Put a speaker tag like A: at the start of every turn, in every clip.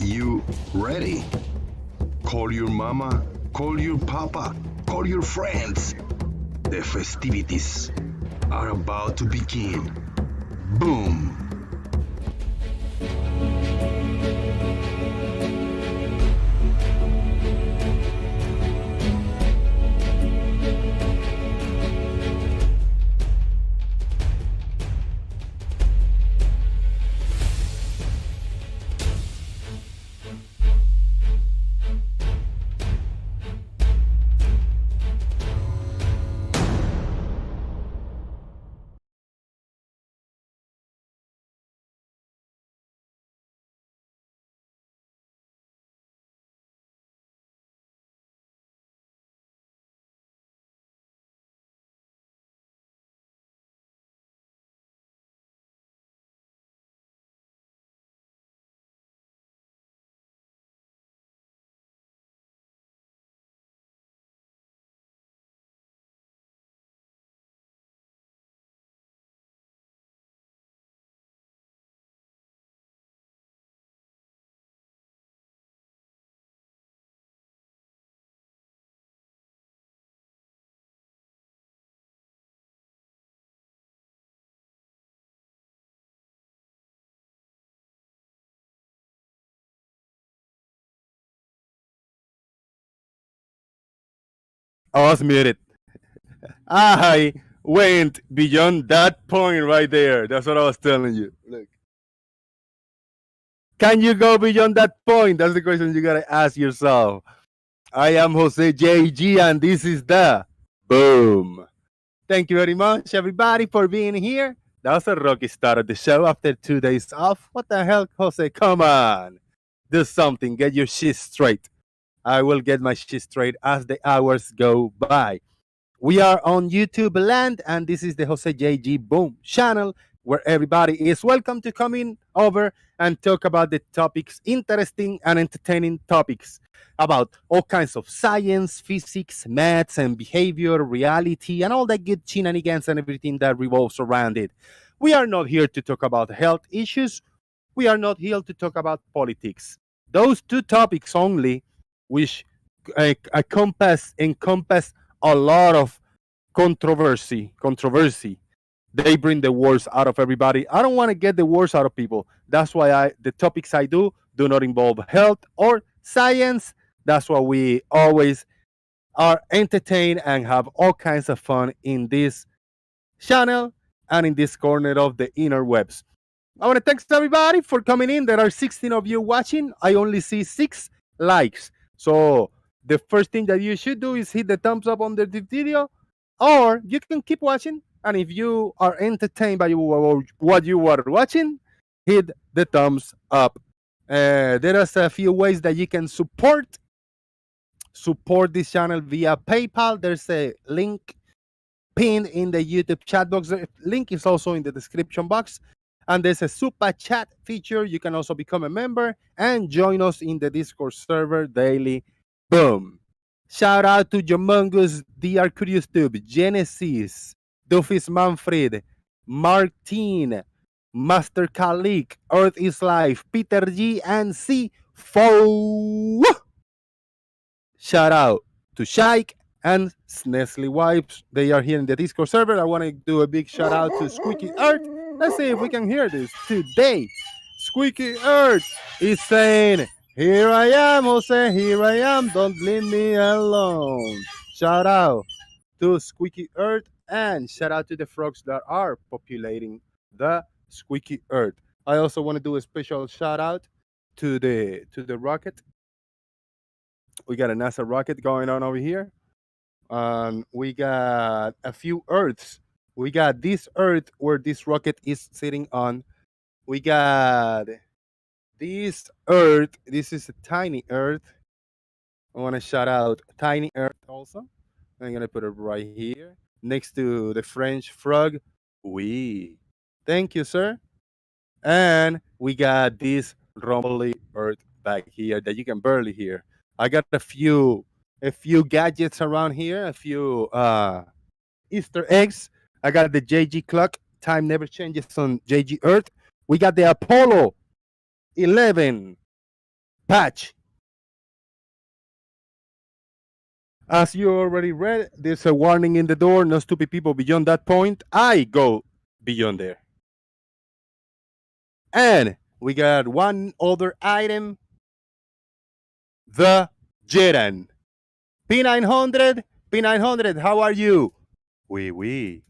A: You ready? Call your mama, call your papa, call your friends. The festivities are about to begin. Boom!
B: I was muted. I went beyond that point right there. That's what I was telling you. Look. Can you go beyond that point? That's the question you gotta ask yourself. I am Jose JG, and this is the Boom. Thank you very much, everybody, for being here. That was a rocky start of the show after 2 days off. What the hell, Jose? Come on. Do something. Get your shit straight. I will get my shit straight as the hours go by. We are on YouTube land, and this is the Jose JG Boom channel where everybody is welcome to come in over and talk about the topics, interesting and entertaining topics about all kinds of science, physics, maths, and behavior, reality, and all that good shenanigans and everything that revolves around it. We are not here to talk about health issues. We are not here to talk about politics. Those two topics only, which encompass a lot of controversy. They bring the worst out of everybody. I don't want to get the worst out of people. That's why the topics I do not involve health or science. That's why we always are entertained and have all kinds of fun in this channel and in this corner of the interwebs. I want to thank everybody for coming in. There are 16 of you watching. I only see 6 likes. So the first thing that you should do is hit the thumbs up under the video, or you can keep watching. And if you are entertained by what you are watching, hit the thumbs up. There are a few ways that you can support this channel via PayPal. There's a link pinned in the YouTube chat box. The link is also in the description box. And there's a super chat feature. You can also become a member and join us in the Discord server daily. Boom. Shout out to Jomungus, DR Curious Tube, Genesis, Doofus Manfred, Martin, Master Kalik, Earth is Life, Peter G, and C4. Shout out to Shaik and Snesley Wipes. They are here in the Discord server. I want to do a big shout out to Squeaky Earth. Let's see if we can hear this today. Squeaky Earth is saying, "Here I am, Jose, here I am, don't leave me alone." Shout out to Squeaky Earth, and shout out to the frogs that are populating the Squeaky Earth. I also want to do a special shout out to the rocket. We got a NASA rocket going on over here. We got a few Earths. We got this Earth where this rocket is sitting on. We got this Earth. This is a tiny Earth. I want to shout out Tiny Earth also. I'm going to put it right here next to the French frog. Oui. Thank you, sir. And we got this rumbly Earth back here that you can barely hear. I got a few gadgets around here, a few Easter eggs. I got the JG clock. Time never changes on JG Earth. We got the Apollo 11 Patch. As you already read, there's a warning in the door. No stupid people beyond that point. I go beyond there. And we got one other item. The Jiren. P900. P900, how are you? Oui.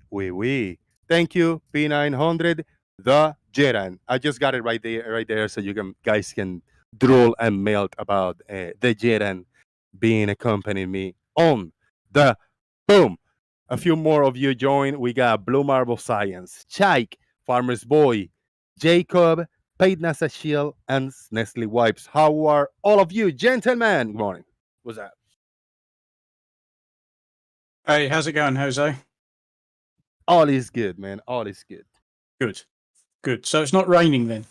B: Thank you, P900. The Jiren. I just got it right there, so you guys can drool and melt about the Jiren being accompanying me on the boom. A few more of you join. We got Blue Marble Science, Chike, Farmer's Boy, Jacob, Paid NASA Shield, and Nestle Wipes. How are all of you, gentlemen? Good morning. What's that?
C: Hey, how's it going, Jose?
B: All is good, man. All is good.
C: Good. So it's not raining then?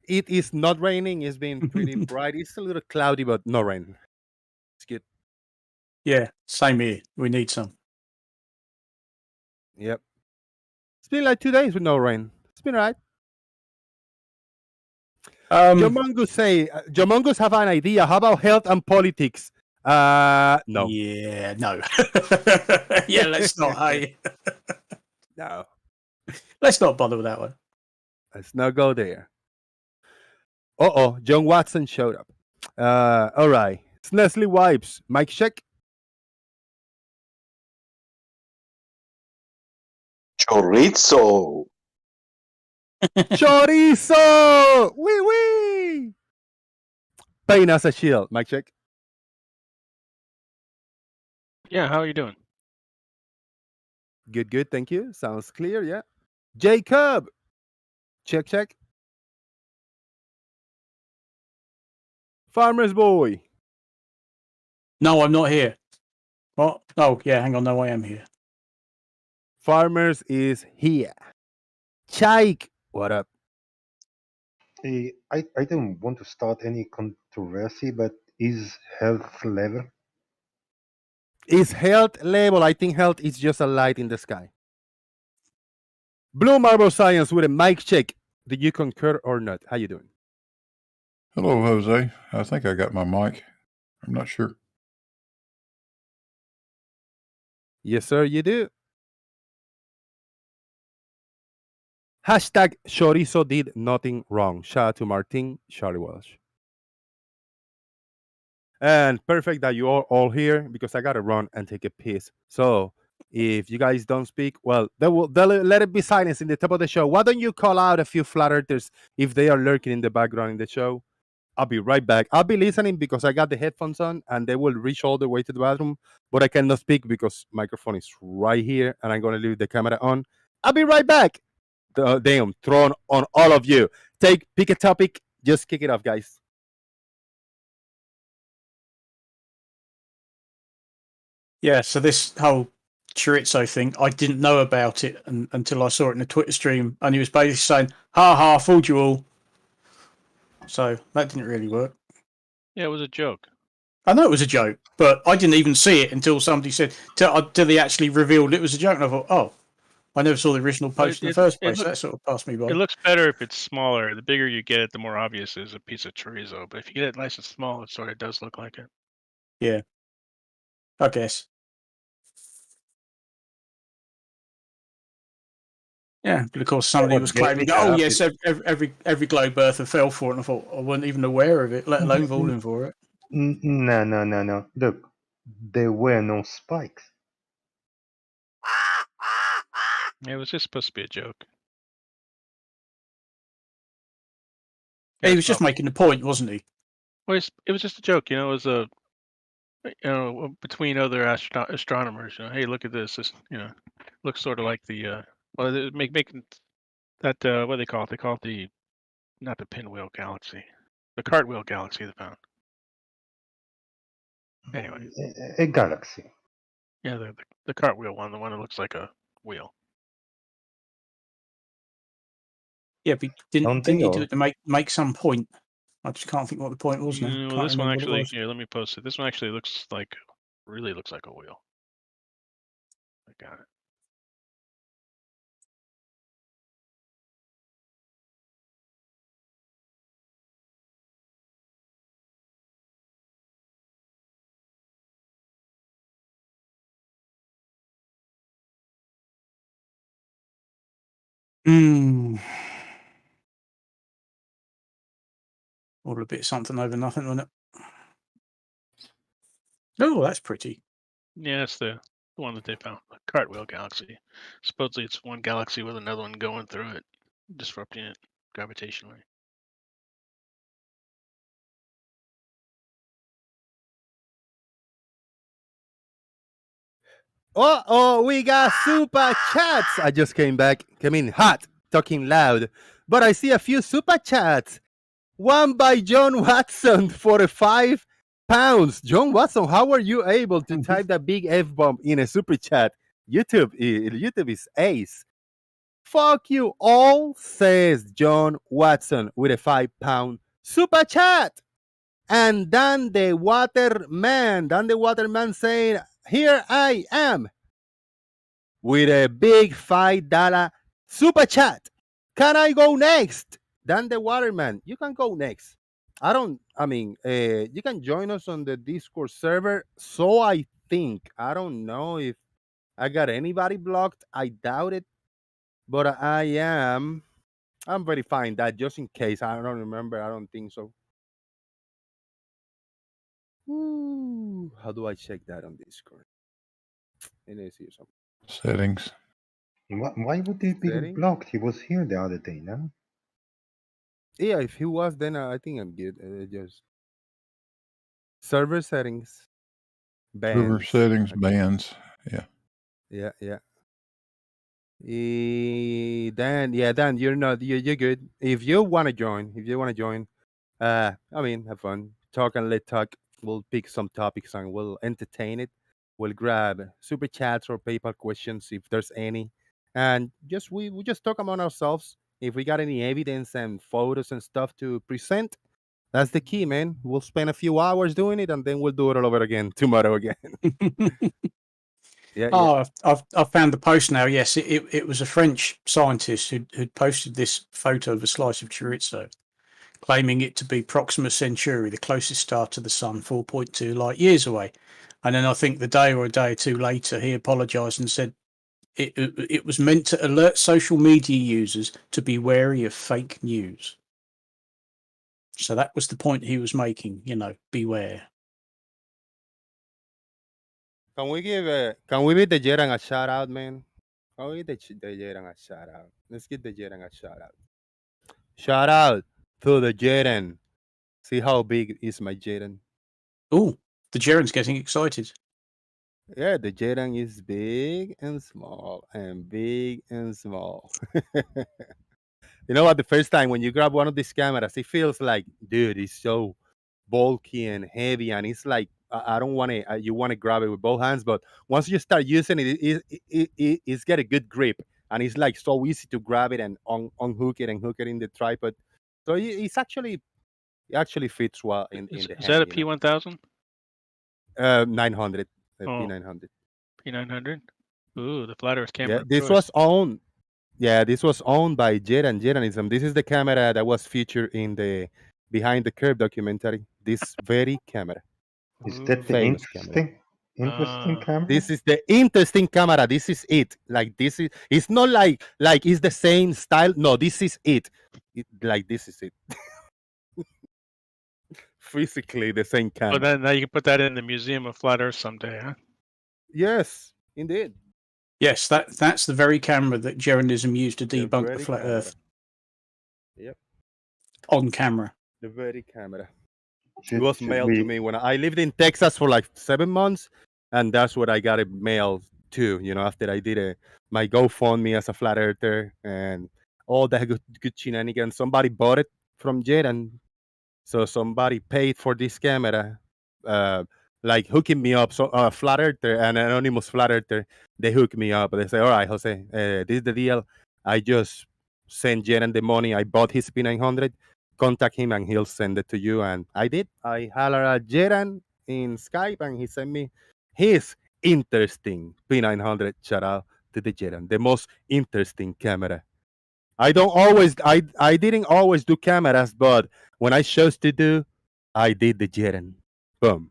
B: It is not raining. It's been pretty bright. It's a little cloudy, but no rain. It's good.
C: Yeah, same here. We need some.
B: Yep. It's been like 2 days with no rain. It's been all right. Jomongus have an idea. How about health and politics? No.
C: Yeah, no. Yeah, let's not. Hey,
B: No.
C: let's not bother with that one.
B: Let's not go there. John Watson showed up. All right. It's Nestle Wipes. Mic check.
D: Chorizo.
B: Chorizo! Wee! Pain as a shield. Mic check.
E: Yeah, how are you doing?
B: Good. Thank you. Sounds clear. Yeah. Jacob. Check. Farmer's Boy.
C: No, I'm not here. What? Oh, yeah, hang on. No, I am here.
B: Farmers is here. Chike. What up?
F: I don't want to start any controversy, but is health level?
B: Is health level? I think health is just a light in the sky. Blue Marble Science with a mic check. Did you concur or not? How you doing?
G: Hello, Jose. I think I got my mic. I'm not sure.
B: Yes, sir, you do. Hashtag Chorizo did nothing wrong. Shout out to Martin Charlie Walsh. And perfect that you are all here because I gotta run and take a piss. So if you guys don't speak, well, they'll let it be silence in the top of the show. Why don't you call out a few flat earthers if they are lurking in the background in the show? I'll be right back. I'll be listening because I got the headphones on and they will reach all the way to the bathroom, but I cannot speak because microphone is right here and I'm gonna leave the camera on. I'll be right back. Damn, thrown on all of you. Pick a topic, just kick it off, guys.
C: Yeah, so this whole chorizo thing, I didn't know about it until I saw it in the Twitter stream, and he was basically saying, "Ha ha, fooled you all." So that didn't really work.
E: Yeah, it was a joke.
C: I know it was a joke, but I didn't even see it until somebody said, till they actually revealed it was a joke, and I thought, oh, I never saw the original post in the first place. That sort of passed me by.
E: It looks better if it's smaller. The bigger you get it, the more obvious it is a piece of chorizo. But if you get it nice and small, it sort of does look like it.
C: Yeah, I guess. Yeah, but of course somebody was claiming, "Oh yes, every globe earther fell for it," and I thought I wasn't even aware of it, let alone falling for it.
F: No. Look, there were no spikes.
E: Yeah, it was just supposed to be a joke.
C: He was just making the point, wasn't he?
E: Well, it was just a joke. It was between other astronomers. Hey, look at this. This looks sort of like the making that what do they call it? They call it the not the pinwheel galaxy, the cartwheel galaxy they found. Anyway,
F: A galaxy.
E: yeah, the cartwheel one, the one that looks like a wheel.
C: Yeah, but didn't you do it to make some point? I just can't think what the point was now.
E: Well, this one actually, here, let me post it. This one actually really looks like a wheel. I got it.
C: All a bit something over nothing, wasn't it? Oh, that's pretty.
E: Yeah, it's the one that they found, the Cartwheel Galaxy. Supposedly, it's one galaxy with another one going through it, disrupting it gravitationally.
B: Oh, we got super chats. I just came back. Came in hot, talking loud. But I see a few super chats. One by John Watson for £5. John Watson, how are you able to type that big F bomb in a super chat? YouTube is ace. Fuck you all, says John Watson with a £5 super chat. And Dan the Waterman saying, here I am with a big $5 super chat. Can I go next? Dan the Waterman, you can go next. You can join us on the Discord server. So I think, I don't know if I got anybody blocked. I doubt it. But I'm verifying that just in case. I don't remember. I don't think so. Ooh, how do I check that on Discord? Let me see something.
G: Settings.
F: Why would he be
B: Settings?
F: blocked? He was here the other day, no?
B: Yeah, if he was, then I think I'm good. Just server settings,
G: Server
B: bands.
G: settings,
B: Okay.
G: bands. Yeah.
B: Yeah. Dan, you're good. If you want to join, have fun. Talk and let talk. We'll pick some topics and we'll entertain it. We'll grab super chats or PayPal questions if there's any, and we just talk among ourselves. If we got any evidence and photos and stuff to present, that's the key, man. We'll spend a few hours doing it, and then we'll do it all over again tomorrow again. Yeah.
C: Oh, I've found the post now. Yes, it was a French scientist who'd posted this photo of a slice of chorizo, claiming it to be Proxima Centauri, the closest star to the Sun, 4.2 light years away. And then I think the day or a day or two later, he apologised and said it was meant to alert social media users to be wary of fake news. So that was the point he was making. Beware.
B: Can we give the Jeran a shout out, man? Can we give the Jeran a shout out? Let's give the Jeran a shout out. Shout out to the Jeran. See how big is my Jeran?
C: Oh, the Jeran's getting excited.
B: Yeah, the Jeran is big and small and big and small. You know what? The first time when you grab one of these cameras, it feels like, dude, it's so bulky and heavy, and it's like I don't want to. You want to grab it with both hands, but once you start using it's got a good grip, and it's like so easy to grab it and unhook it and hook it in the tripod. So it actually fits well in
E: Is
B: the
E: that
B: hand.
E: a P1000?
B: 900,
E: Oh.
B: P900.
E: P900? Ooh, the flat Earth camera.
B: Yeah,
E: of
B: this
E: choice.
B: was owned. Yeah, this was owned by Jeranism. This is the camera that was featured in the Behind the Curve documentary. This very camera.
F: Is that the
B: Famous camera.
F: interesting camera?
B: This is the interesting camera. This is it. Like this is. It's not like it's the same style. No, this is it. This is it. Physically the same camera.
E: But then now you can put that in the Museum of Flat Earth someday, huh?
B: Yes, indeed.
C: Yes, that's the very camera that Jeranism used to debunk the flat
B: camera.
C: Earth.
B: Yep.
C: On camera.
B: The very camera. It was mailed to me when I lived in Texas for like 7 months, and that's what I got it mailed to. After I did my GoFundMe as a flat earther and all that good shenanigans. Somebody bought it from Jet, and so somebody paid for this camera, like hooking me up. So flat earther, an anonymous flat earther, they hook me up. They say, "All right, Jose, this is the deal. I just sent Jet the money. I bought his P900. Contact him and he'll send it to you." And I did. I hollered at Jeran in Skype and he sent me his interesting P900. Shout out to the Jeran, the most interesting camera. I didn't always do cameras, but when I chose to do, I did the Jeran. Boom.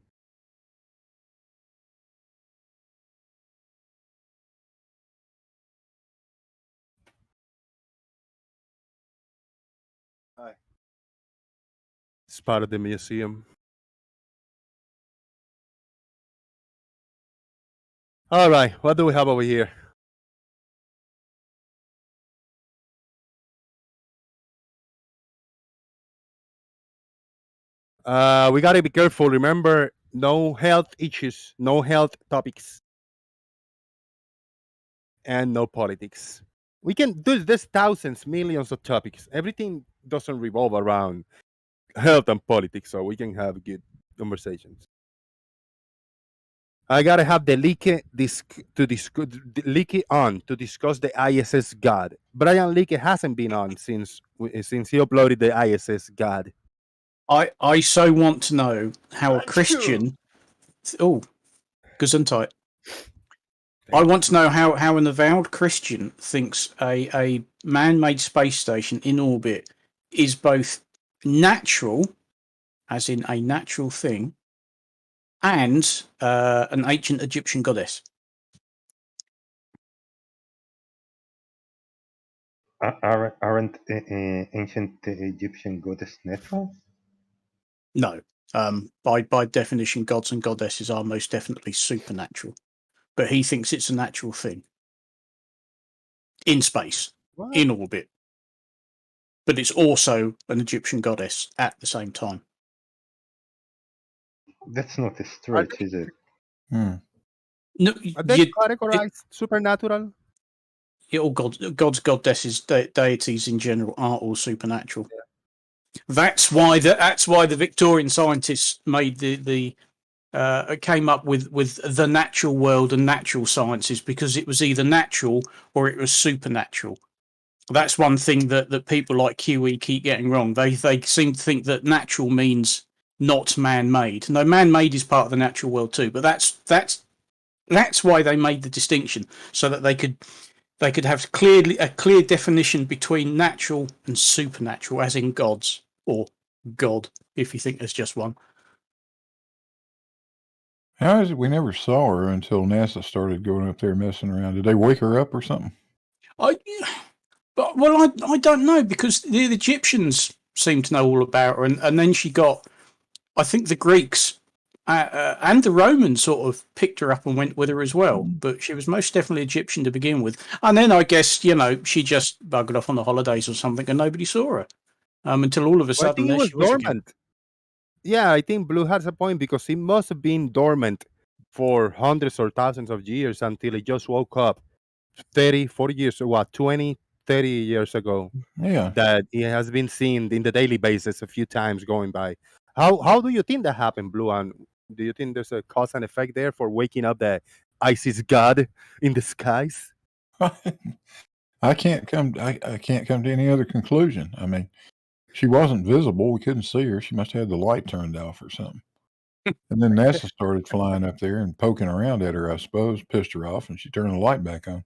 B: It's part of the museum. All right, what do we have over here? We gotta be careful. Remember, no health issues, no health topics, and no politics. We can do there's thousands, millions of topics. Everything doesn't revolve around health and politics, so we can have good conversations. I gotta have the leaky leaky on to discuss the ISS God. Brian Leakey hasn't been on since he uploaded the ISS God.
C: I so want to know how a Christian. Oh, Gesundheit. I want to know how an avowed Christian thinks a man-made space station in orbit is both natural, as in a natural thing, and an ancient Egyptian goddess.
F: Aren't ancient Egyptian goddess natural?
C: No. By definition, gods and goddesses are most definitely supernatural. But he thinks it's a natural thing. In space,
B: What?
C: in orbit. But it's also an Egyptian goddess at the same time.
F: That's not a stretch, is it?
G: Hmm.
C: No,
B: Are they categorized supernatural?
C: all gods, goddesses, deities in general are all supernatural. Yeah. That's why the Victorian scientists made the came up with the natural world and natural sciences, because it was either natural or it was supernatural. That's one thing that people like QE keep getting wrong. They seem to think that natural means not man-made. No, man-made is part of the natural world too, but that's why they made the distinction, so that they could have a clear definition between natural and supernatural, as in gods, or God, if you think there's just one.
G: How is it we never saw her until NASA started going up there messing around? Did they wake her up or something?
C: I don't know, because the Egyptians seem to know all about her, and then she got, I think the Greeks and the Romans sort of picked her up and went with her as well, but she was most definitely Egyptian to begin with. And then I guess, she just buggered off on the holidays or something and nobody saw her until all of a sudden
B: I think it was
C: she was
B: dormant.
C: again.
B: Yeah, I think Blue has a point, because it must have been dormant for hundreds or thousands of years until it just woke up 30, 40 years, or what, 20, 30 years ago.
G: Yeah.
B: That it has been seen in the daily basis a few times going by. How do you think that happened, Blue? And do you think there's a cause and effect there for waking up the ISIS god in the skies?
G: I can't come to any other conclusion. I mean, she wasn't visible. We couldn't see her. She must have had the light turned off or something. And then NASA started flying up there and poking around at her, I suppose, pissed her off, and she turned the light back on.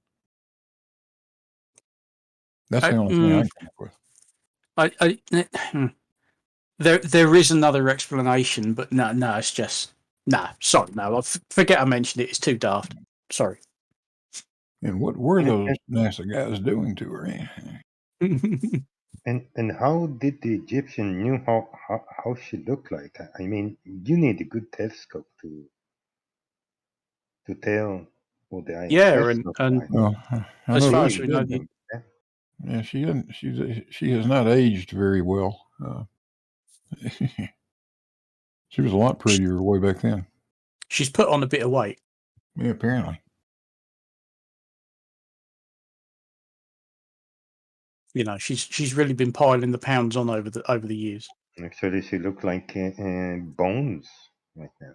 G: That's the only thing I can come up with.
C: There is another explanation, but no, it's just sorry, no. Forget I mentioned it. It's too daft. Sorry.
G: And what were those NASA guys doing to her?
F: And how did the Egyptian knew how she looked like? I mean, you need a good telescope to tell what the ISS looked like.
G: Well,
C: as far as we know,
G: yeah, she has not aged very well. She was a lot prettier way back then.
C: She's put on a bit of weight.
G: Yeah, apparently.
C: She's really been piling the pounds on over the years.
F: Actually, she looked like bones right now.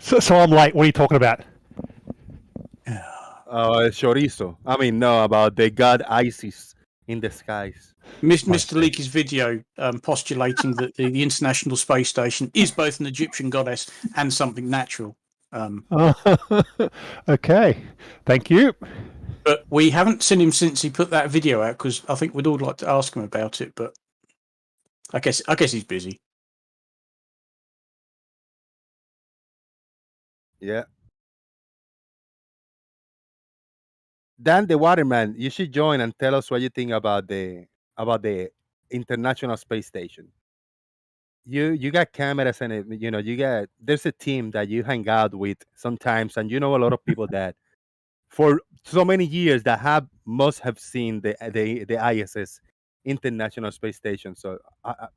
H: So I'm like, what are you talking about?
B: Chorizo. I mean, no, about the god ISIS in the skies.
C: Mr. Leakey's video postulating that the International Space Station is both an Egyptian goddess and something natural.
H: Okay, thank you.
C: But we haven't seen him since he put that video out, because I think we'd all like to ask him about it. But I guess he's busy.
B: Yeah. Dan the Waterman, you should join and tell us what you think about the about the International Space Station. You got cameras and there's a team that you hang out with sometimes, and you know a lot of people that for so many years that must have seen the ISS, International Space Station. So I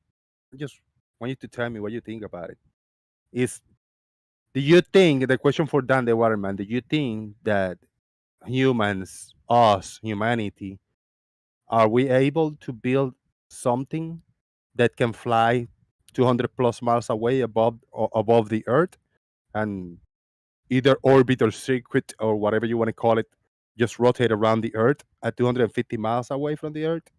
B: just want you to tell me what you think about it. Do you think, the question for Dan the Waterman, do you think that humanity, are we able to build something that can fly 200 plus miles away above the Earth and either orbit or circuit or whatever you want to call it, just rotate around the Earth at 250 miles away from the Earth?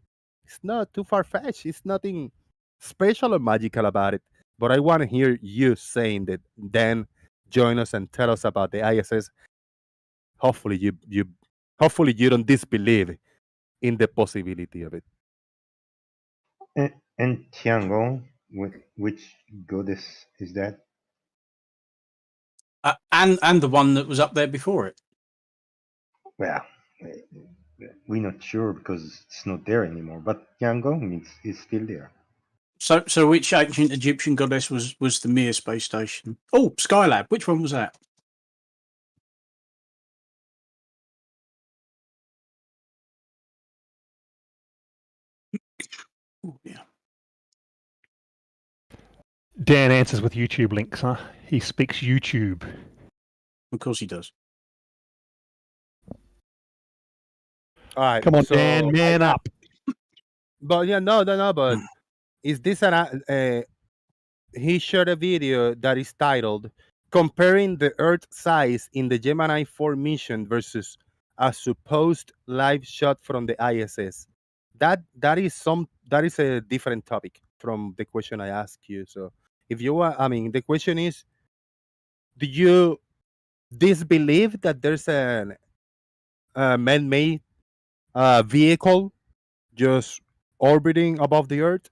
B: It's not too far fetched. It's nothing special or magical about it. But I want to hear you saying that. Then join us and tell us about the ISS. Hopefully you don't disbelieve in the possibility of it.
F: And Tiangong, which goddess is that?
C: And the one that was up there before it.
F: Well, we're not sure because it's not there anymore. But Tiangong is still there.
C: So which ancient Egyptian goddess was the Mir space station? Oh, Skylab. Which one was that? Oh, yeah.
H: Dan answers with YouTube links, huh? He speaks YouTube.
C: Of course he does.
B: All right,
H: Come on,
B: so
H: Dan, man up.
B: But yeah, no. But is this he shared a video that is titled "Comparing the Earth size in the Gemini 4 mission versus a supposed live shot from the ISS." That is a different topic from the question I asked you. So if you want, the question is, do you disbelieve that there's a man-made vehicle just orbiting above the Earth,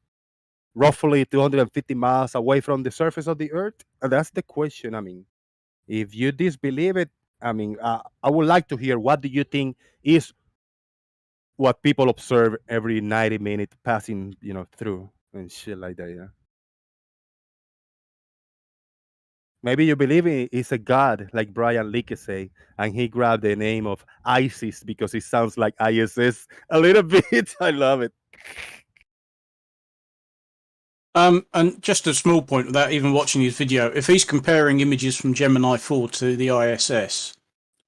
B: roughly 250 miles away from the surface of the Earth? And that's the question. If you disbelieve it, I would like to hear, what do you think is what people observe every 90 minutes passing, through and shit like that, yeah? Maybe you believe it's a god, like Brian Leakey say, and he grabbed the name of ISIS because it sounds like ISS a little bit. I love it.
C: And just a small point without even watching his video, if he's comparing images from Gemini 4 to the ISS,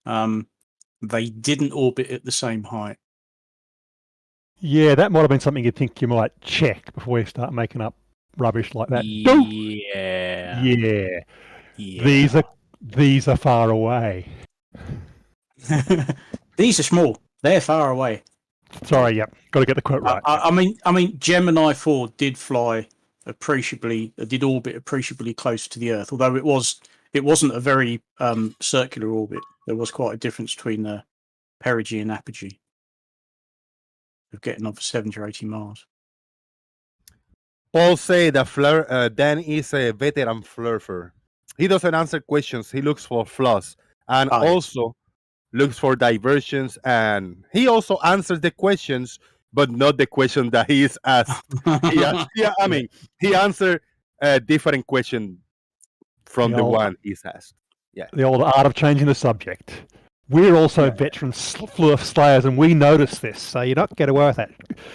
C: they didn't orbit at the same height.
H: Yeah, that might have been something you'd think you might check before you start making up rubbish like that.
C: Yeah.
H: Yeah.
C: Yeah.
H: These are far away.
C: These are small. They're far away.
H: Sorry, yep. Got to get the quote right.
C: I mean, Gemini 4 did fly did orbit appreciably close to the Earth, although it wasn't a very circular orbit. There was quite a difference between perigee and apogee of getting over 70 or 80 miles.
B: Paul say that Dan is a veteran flirter. He doesn't answer questions. He looks for flaws and also looks for diversions. And he also answers the questions, but not the question that he is asked. He answered a different question from the one he's asked. Yeah.
H: The old art of changing the subject. We're also veteran slayers, and we notice this, so you don't get away with that.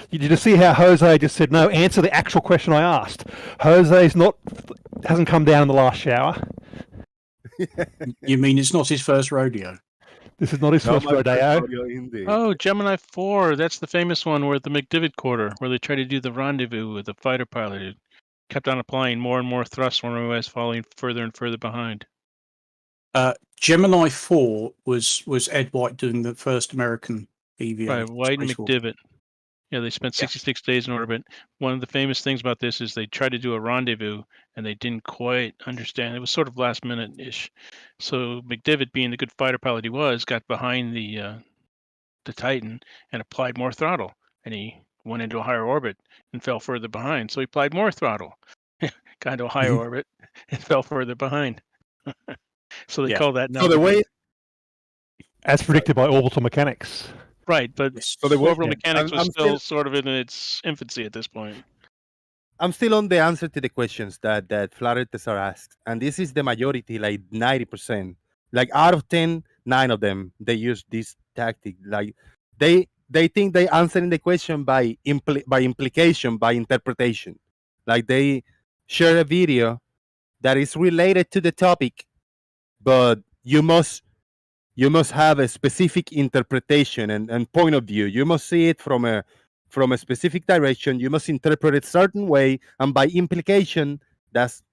H: Did you just see how Jose just said, no, answer the actual question I asked? Jose's hasn't come down in the last shower.
C: You mean it's not his first rodeo?
H: This is not his first rodeo.
E: Oh, Gemini 4, that's the famous one where the McDivitt quarter, where they tried to do the rendezvous with the fighter pilot who kept on applying more and more thrust when we was falling further and further behind.
C: Gemini 4 was Ed White doing the first American EVA.
E: Right, White and McDivitt. Yeah, they spent 66 days in orbit. One of the famous things about this is they tried to do a rendezvous and they didn't quite understand. It was sort of last minute-ish. So McDivitt, being the good fighter pilot he was, got behind the Titan and applied more throttle. And he went into a higher orbit and fell further behind. So he applied more throttle, got into a higher orbit and fell further behind. So they call that now.
B: So the way,
H: as predicted by orbital mechanics.
E: Right, but
C: Yes.
B: So the
E: orbital
B: question-
E: mechanics was
B: I'm
E: still
B: still-
E: sort of in its infancy at this point.
B: I'm still on the answer to the questions that Flat Earthers are asked, and this is the majority, like 90%. Like out of 10, 9 of them they use this tactic. Like they think they answering the question by implication, by interpretation. Like they share a video that is related to the topic, but you must have a specific interpretation and point of view. You must see it from a specific direction. You must interpret it certain way, and by implication, that's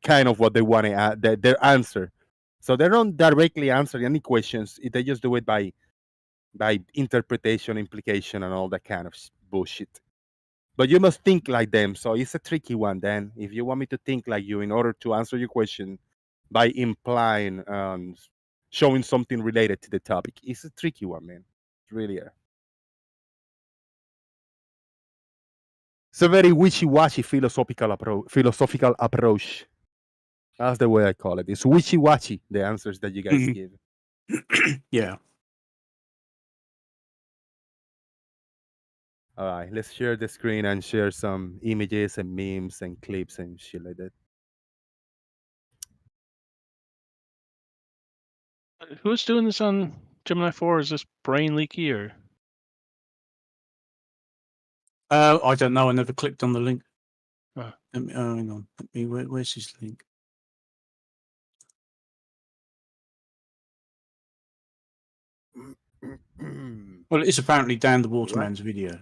B: kind of what they want to their answer. So they don't directly answer any questions. They just do it by interpretation, implication, and all that kind of bullshit. But you must think like them. So it's a tricky one. Then, if you want me to think like you in order to answer your question by implying showing something related to the topic, it's a tricky one, man. It really is. It's a very wishy-washy philosophical approach. That's the way I call it. It's wishy-washy, the answers that you guys
C: Mhm.
B: give.
C: Yeah.
B: All right, let's share the screen and share some images and memes and clips and shit like that.
E: Who's doing this on Gemini 4? Is this brain leaky or?
C: I don't know. I never clicked on the link.
E: Oh.
C: Hang on. Where's his link? Well, it's apparently Dan the Waterman's video.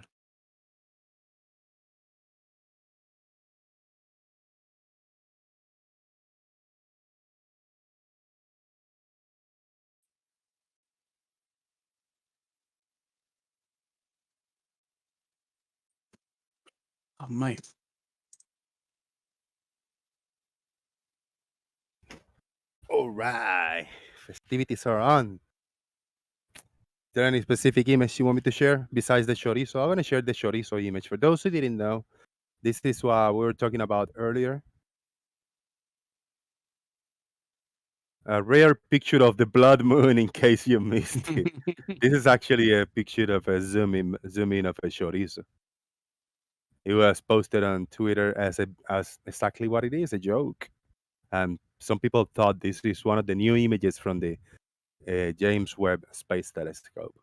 C: Oh, mate.
B: All right, festivities are on. Is there any specific image you want me to share besides the chorizo? I'm going to share the chorizo image. For those who didn't know, this is what we were talking about earlier. A rare picture of the blood moon in case you missed it. This is actually a picture of a zoom in of a chorizo. It was posted on Twitter as exactly what it is, a joke. And some people thought this is one of the new images from the James Webb Space Telescope.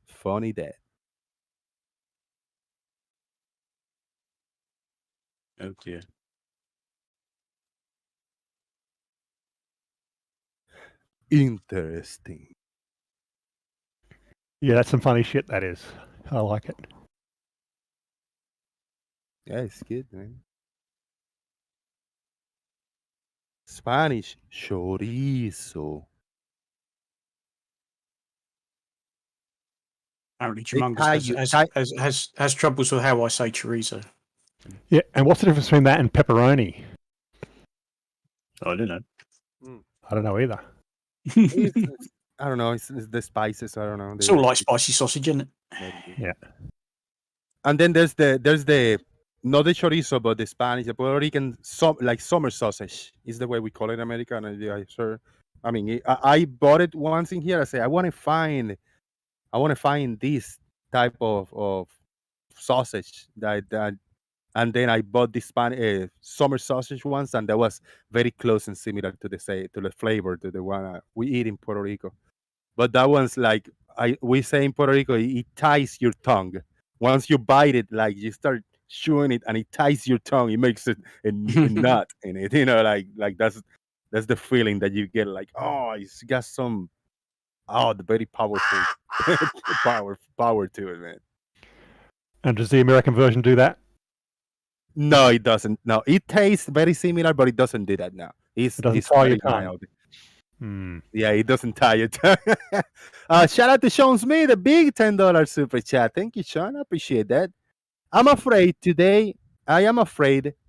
B: Funny that.
C: Oh dear.
B: Interesting.
H: Yeah, that's some funny shit, that is. I like it.
B: Yeah, it's good, man. Spanish chorizo.
C: Apparently,
B: They tie
C: Humongous has troubles with how I say chorizo.
H: Yeah, and what's the difference between that and pepperoni?
C: I don't know.
H: I don't know either.
B: I don't know. It's the spices. I don't know.
C: It's all like spicy sausage, isn't it?
H: Yeah.
B: And then there's the not the chorizo, but the Spanish, the Puerto Rican, like summer sausage is the way we call it in America. And yeah, sure. I mean, I bought it once in here. I say I want to find this type of sausage that and then I bought the Spanish summer sausage once, and that was very close and similar to the flavor to the one we eat in Puerto Rico. But that one's like we say in Puerto Rico, it ties your tongue. Once you bite it, like you start chewing it, and it ties your tongue. It makes it a nut in it. You know, like that's the feeling that you get. Like, oh, it's got some the very powerful power to it, man.
H: And does the American version do that?
B: No, it doesn't. No, it tastes very similar, but it doesn't do that now.
H: It doesn't tie your
B: very
H: tongue.
B: mild.
H: Hmm.
B: Yeah, it doesn't tie your tongue. Shout out to Sean Smith, a big $10 super chat. Thank you, Sean. I appreciate that. I am afraid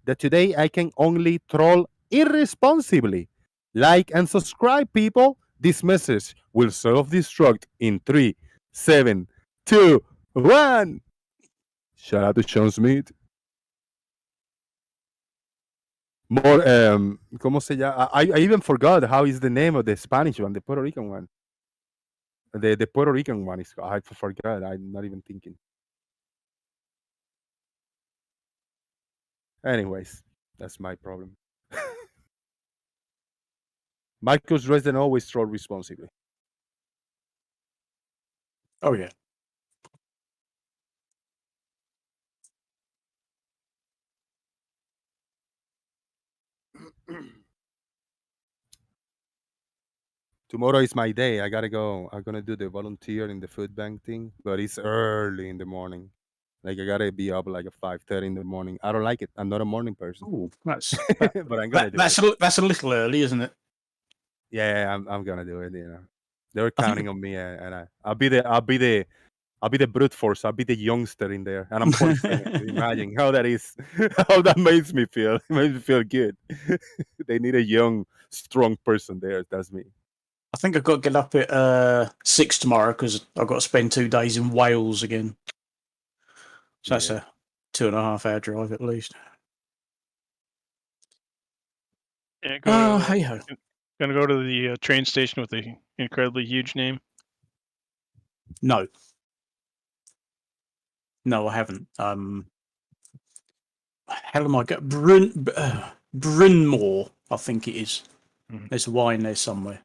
B: that today I can only troll irresponsibly. Like and subscribe, people. This message will self-destruct in 3, 7, 2, 1. Shout out to Sean Smith. More, ¿cómo se llama? I even forgot how is the name of the Spanish one, the Puerto Rican one. The Puerto Rican one is. I forgot. I'm not even thinking. Anyways, that's my problem. Marcus Dresden always troll responsibly.
C: Oh yeah.
B: Tomorrow is my day. I gotta go. I'm gonna do the volunteer in the food bank thing, but it's early in the morning. Like I gotta be up like at 5:30 in the morning. I don't like it. I'm not a morning person,
C: Ooh, that's
B: but I'm gonna do it.
C: that's a little early, isn't it?
B: Yeah, I'm gonna do it. They're
C: I think
B: counting on me, and I'll be the brute force. I'll be the youngster in there, and I'm 47. Imagine how that is. How that makes me feel. It makes me feel good. They need a young, strong person there. That's me.
C: I think I've got to get up at 6 tomorrow because I've got to spend 2 days in Wales again. So that's a 2.5 hour drive at least.
E: Yeah,
C: Hey ho.
E: Gonna go to the train station with the incredibly huge name.
C: No, I haven't. Hell am I going? Brynmawr, I think it is.
E: Mhm.
C: There's a Y in there somewhere.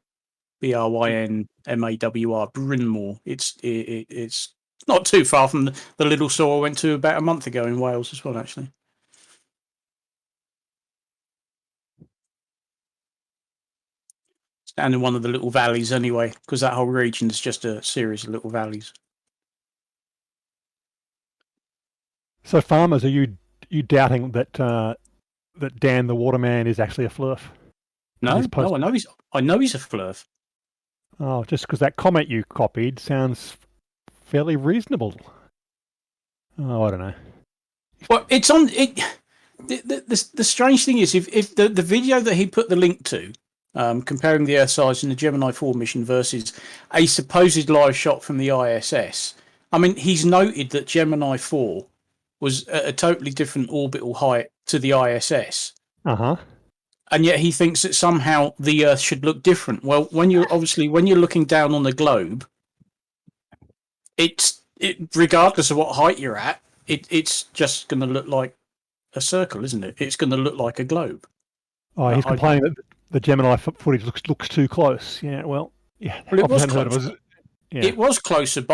C: Brynmawr. Brynmawr. It's not too far from the little store I went to about a month ago in Wales as well, actually. It's down in one of the little valleys anyway, because that whole region is just a series of little valleys.
H: So, farmers, are you doubting that that Dan the Waterman is actually a flurf?
C: No,
H: He's post-
C: I know he's a flurf.
H: Oh, just because that comment you copied sounds fairly reasonable. Oh, I don't know.
C: Well, it's on it. The strange thing is, if the video that he put the link to, comparing the Earth-size and the Gemini 4 mission versus a supposed live shot from the ISS, I mean, he's noted that Gemini 4 was at a totally different orbital height to the ISS.
H: Uh-huh.
C: And yet he thinks that somehow the Earth should look different. Well, when you're looking down on the globe, it regardless of what height you're at, it's just going to look like a circle, isn't it? It's going to look like a globe.
H: Oh, he's complaining that the Gemini footage looks too close. Yeah, well, yeah.
C: Well, it was closer.
H: Yeah.
C: It was closer,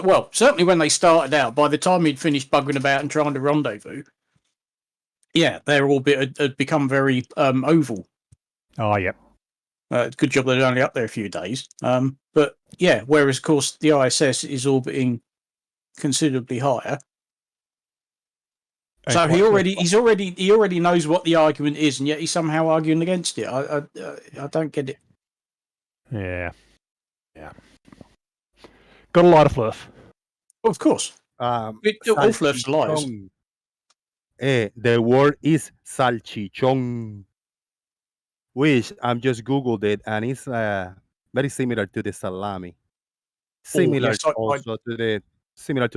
C: well, certainly when they started out. By the time he'd finished bugging about and trying to rendezvous, yeah, their orbit had become very oval.
H: Oh, yeah.
C: Good job they're only up there a few days. But yeah, whereas of course the ISS is orbiting considerably higher. So he already knows what the argument is, and yet he's somehow arguing against it. I don't get it.
H: Yeah. Got a lot of fluff.
C: Well, of course. All fluffs are liars.
B: The word is salchichón, which I'm just Googled it, and it's very similar to the salami. Similar to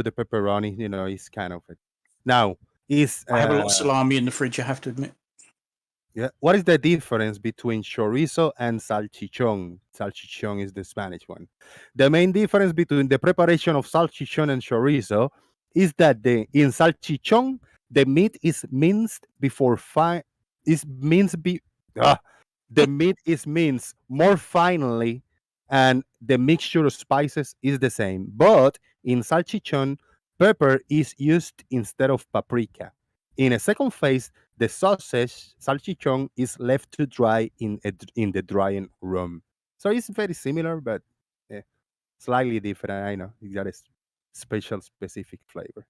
B: the pepperoni. It's kind of it. Now,
C: I have a lot of salami in the fridge, I have to admit.
B: Yeah. What is the difference between chorizo and salchichón? Salchichón is the Spanish one. The main difference between the preparation of salchichón and chorizo is that in salchichón the meat is minced before the meat is minced more finely, and the mixture of spices is the same. But in salchichón, pepper is used instead of paprika. In a second phase, the sausage salchichón is left to dry in the drying room. So it's very similar, but slightly different. I know it got a special, specific flavor.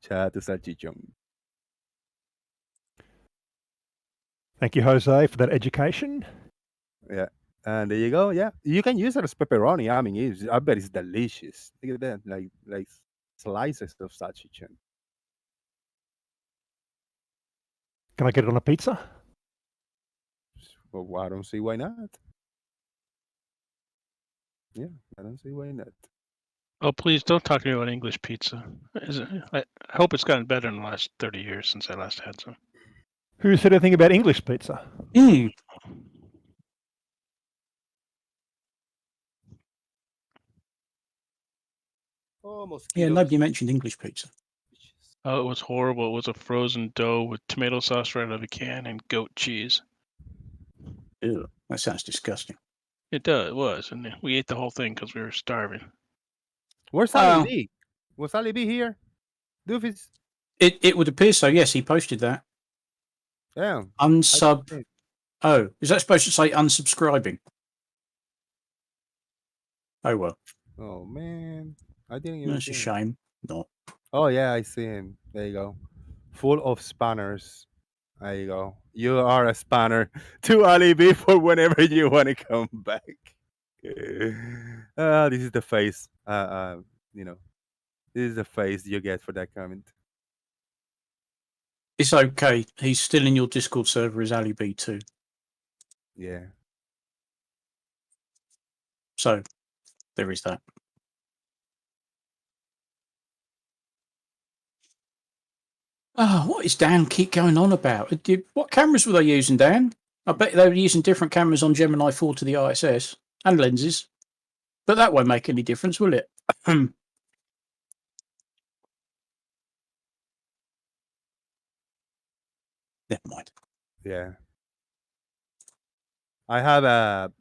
B: Shout out to salchichón.
H: Thank you, Jose, for that education.
B: Yeah, and there you go. Yeah, you can use it as pepperoni. I mean, I bet it's delicious. Look at that, like slices of salchichón.
H: Can I get it on a pizza?
B: Well, I don't see why not. Yeah, I don't see why not.
E: Oh, please don't talk to me about English pizza. I hope it's gotten better in the last 30 years since I last had some.
H: Who said anything about English pizza?
B: Oh,
C: Yeah,
B: mosquitoes.
C: nobody mentioned English pizza.
E: Oh, it was horrible. It was a frozen dough with tomato sauce right out of a can and goat cheese.
C: Ew, that sounds disgusting.
E: It was, and we ate the whole thing because we were starving.
B: Where's
C: Well-
B: Ali B? Was Ali B here? Doofus?
C: It would appear so. Yes, he posted that.
B: Yeah.
C: Unsub. Oh, is that supposed to say unsubscribing? Oh well,
B: Oh man, I didn't even.
C: that's a
B: see him.
C: shame. Not.
B: Oh yeah, I see him. There you go. Full of spanners. There you go. You are a spanner to Ali B for whenever you want to come back. This is the face. You know, this is the face you get for that comment.
C: It's okay. He's still in your Discord server as Ali B2.
B: Yeah.
C: So there is that. Oh, what is Dan keep going on about? What cameras were they using, Dan? I bet they were using different cameras on Gemini 4 to the ISS and lenses. But that won't make any difference, will it? Never mind.
B: Yeah. I have a.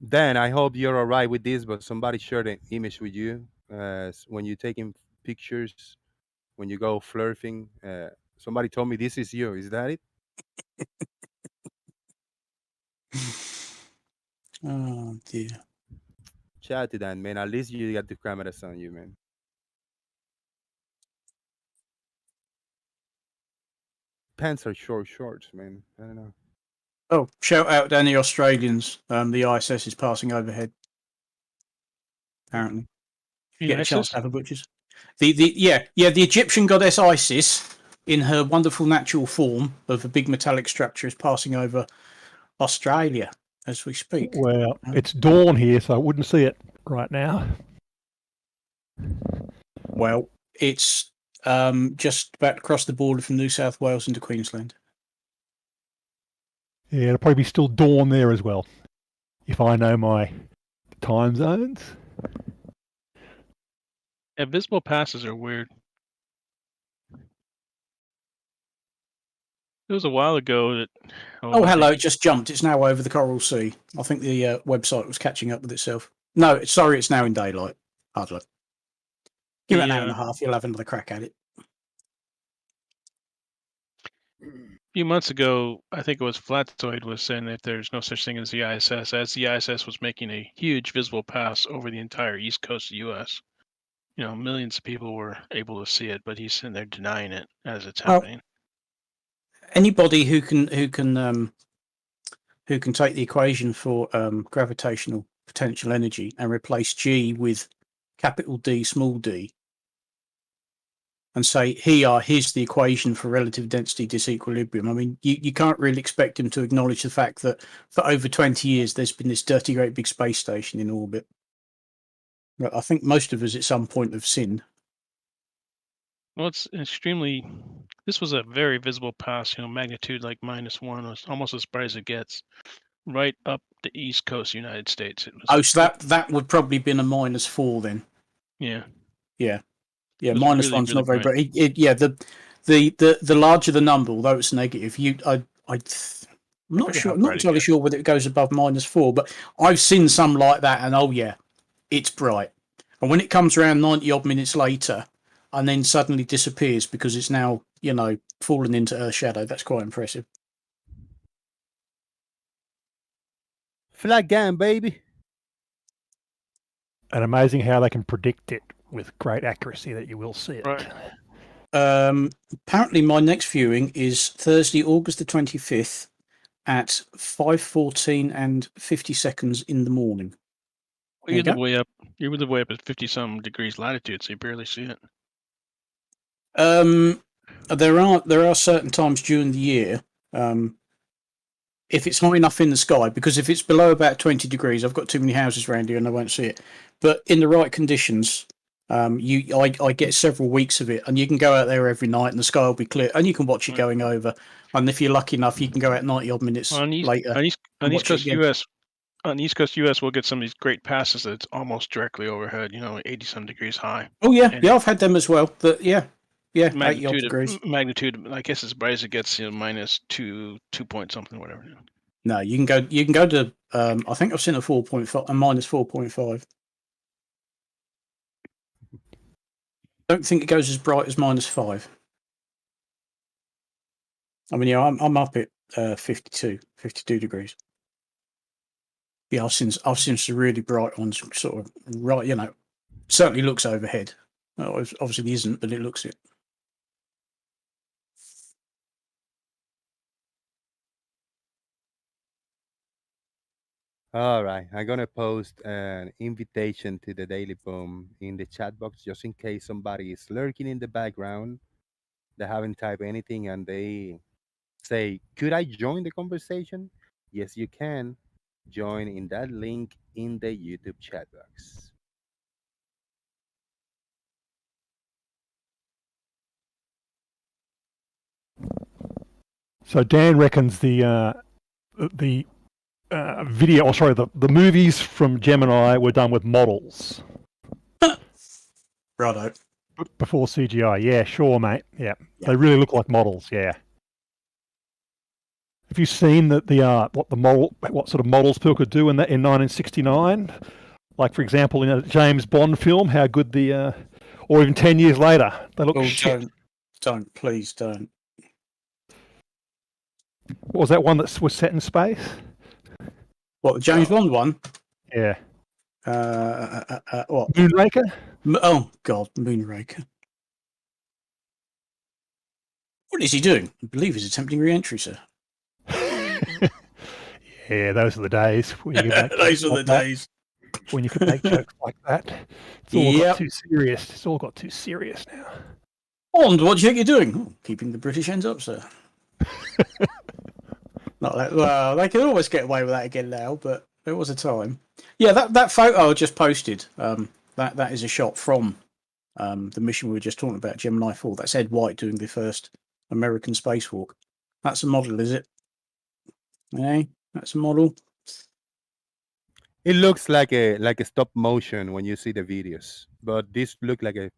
B: Dan, I hope you're all right with this, but somebody shared an image with you when you're taking pictures, when you go flirting. Somebody told me this is you. Is that it?
C: Oh, dear.
B: Shout out to Dan, man. At least you got the cameras on you, man. Pants are short shorts, man. I don't know.
C: Oh, shout out to any Australians. The ISS is passing overhead. Apparently. Get a chance to have a butcher's. The Egyptian goddess Isis, in her wonderful natural form of a big metallic structure, is passing over Australia as we speak.
H: Well, it's dawn here, so I wouldn't see it right now.
C: Well, it's just about to cross the border from New South Wales into Queensland.
H: Yeah, it'll probably be still dawn there as well, if I know my time zones.
E: Yeah, visible passes are weird. It was a while ago that.
C: Oh, hello! It just jumped. It's now over the Coral Sea. I think the website was catching up with itself. No, sorry, it's now in daylight. Hard luck. Give it an hour and a half. You'll have another crack at it.
E: A few months ago, I think it was Flatzoid was saying that there's no such thing as the ISS, as the ISS was making a huge visible pass over the entire east coast of the U.S. You know, millions of people were able to see it, but he's sitting there denying it as it's happening.
C: Anybody who can take the equation for gravitational potential energy and replace G with capital D, small d, and say here's the equation for relative density disequilibrium. I mean, you can't really expect him to acknowledge the fact that for over 20 years there's been this dirty great big space station in orbit. But I think most of us at some point have sinned.
E: Well, it's extremely. This was a very visible pass. You know, magnitude like -1 was almost as bright as it gets, right up the east coast of the United States. It was,
C: Oh, so that would probably been a -4 then.
E: Yeah.
C: Yeah. Yeah,
E: It was
C: -1's
E: really, really
C: not very
E: bright.
C: bright. The larger the number, although it's negative, I'm not
E: forget
C: sure.
E: how
C: I'm not
E: bright it
C: entirely
E: gets.
C: sure whether it goes above -4, but I've seen some like that, and oh yeah, it's bright. And when it comes around 90 odd minutes later, and then suddenly disappears because it's now fallen into Earth's shadow, that's quite impressive.
B: Flat game, baby.
H: And amazing how they can predict it with great accuracy that you will see it.
E: Right.
C: Apparently, my next viewing is Thursday, August the 25th at 5:14 and 50 seconds in the morning.
E: Well, you live way up. You live way up at 50-some degrees latitude, so you barely see it.
C: There are certain times during the year, if it's high enough in the sky, because if it's below about 20 degrees, I've got too many houses around here and I won't see it. But in the right conditions, I get several weeks of it, and you can go out there every night and the sky will be clear, and you can watch it going over. And if you're lucky enough, you can go out 90 odd minutes later.
E: On East Coast US, on the East Coast US, we'll get some of these great passes that's almost directly overhead. 80-some degrees high.
C: Oh yeah,
E: And
C: yeah, I've had them as well. Yeah, 80 odd
E: magnitude
C: degrees.
E: magnitude. I guess as bright as it gets, minus 2 point something, whatever.
C: No, you can go to. I think I've seen a 4.5 and minus 4.5. Don't think it goes as bright as minus 5. I mean, yeah, I'm up at 52 degrees. Yeah, I've seen some really bright ones, sort of right. Certainly looks overhead. Well, obviously it isn't, but it looks it.
B: All right, I'm gonna post an invitation to the Daily Boom in the chat box just in case somebody is lurking in the background. They haven't typed anything and they say, "Could I join the conversation?" Yes, you can join in that link in the YouTube chat box.
H: So Dan reckons the video, or sorry, the movies from Gemini were done with models
C: Righto.
H: before CGI. Yeah, sure, mate. Yeah, they really look like models. Yeah. Have you seen what sort of models people could do in 1969? Like, for example, in a James Bond film, how good or even 10 years later, they look shit.
C: Please don't.
H: What was that one that was set in space?
C: What, the James Bond one?
H: Yeah.
C: What?
H: Moonraker?
C: Oh God, Moonraker. What is he doing? I believe he's attempting re-entry, sir.
H: Yeah, those are the days. When you could
C: Those are the days.
H: When you could make jokes like that. It's all got too serious. It's all got too serious now.
C: Bond, what do you think you're doing? Oh, keeping the British ends up, sir. Not that. Well, they can always get away with that again now, but there was a time. Yeah, that photo I just posted. That is a shot from the mission we were just talking about, Gemini 4. That's Ed White doing the first American spacewalk. That's a model, is it? Hey, that's a model.
B: It looks like a stop motion when you see the videos, but this look like a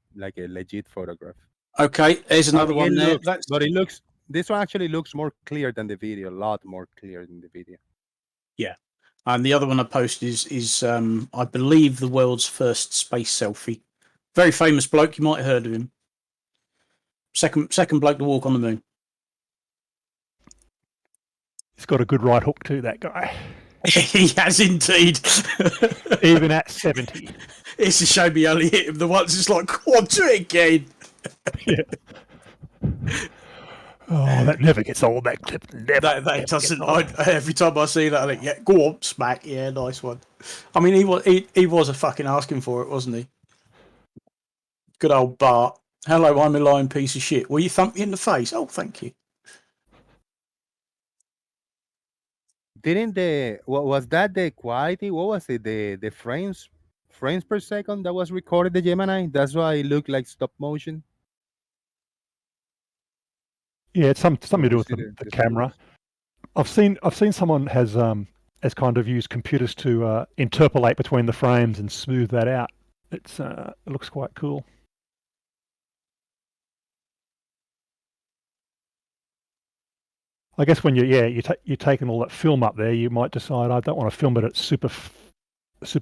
B: legit photograph.
C: Okay, there's another one there.
B: This one actually looks more clear than the video, a lot more clear than the video.
C: Yeah, and the other one I posted is I believe the world's first space selfie. Very famous bloke. You might have heard of him. Second bloke to walk on the moon.
H: He's got a good right hook too, that guy.
C: He has indeed.
H: Even at 70.
C: It's a shame he only hit him the once. It's like, go on, do it again.
H: Yeah. Oh, that never gets old. That clip never.
C: That doesn't. Every time I see that, I think, yeah, go on, smack. Yeah, nice one. I mean, he was a fucking asking for it, wasn't he? Good old Bart. Hello, I'm a lying piece of shit. Will you thump me in the face? Oh, thank you.
B: Didn't what was that the quality? What was it? The frames per second that was recorded the Gemini? That's why it looked like stop motion.
H: Yeah, it's something to do with the camera. I've seen someone has kind of used computers to interpolate between the frames and smooth that out. It looks quite cool. I guess when you're taking all that film up there, you might decide I don't want to film it at super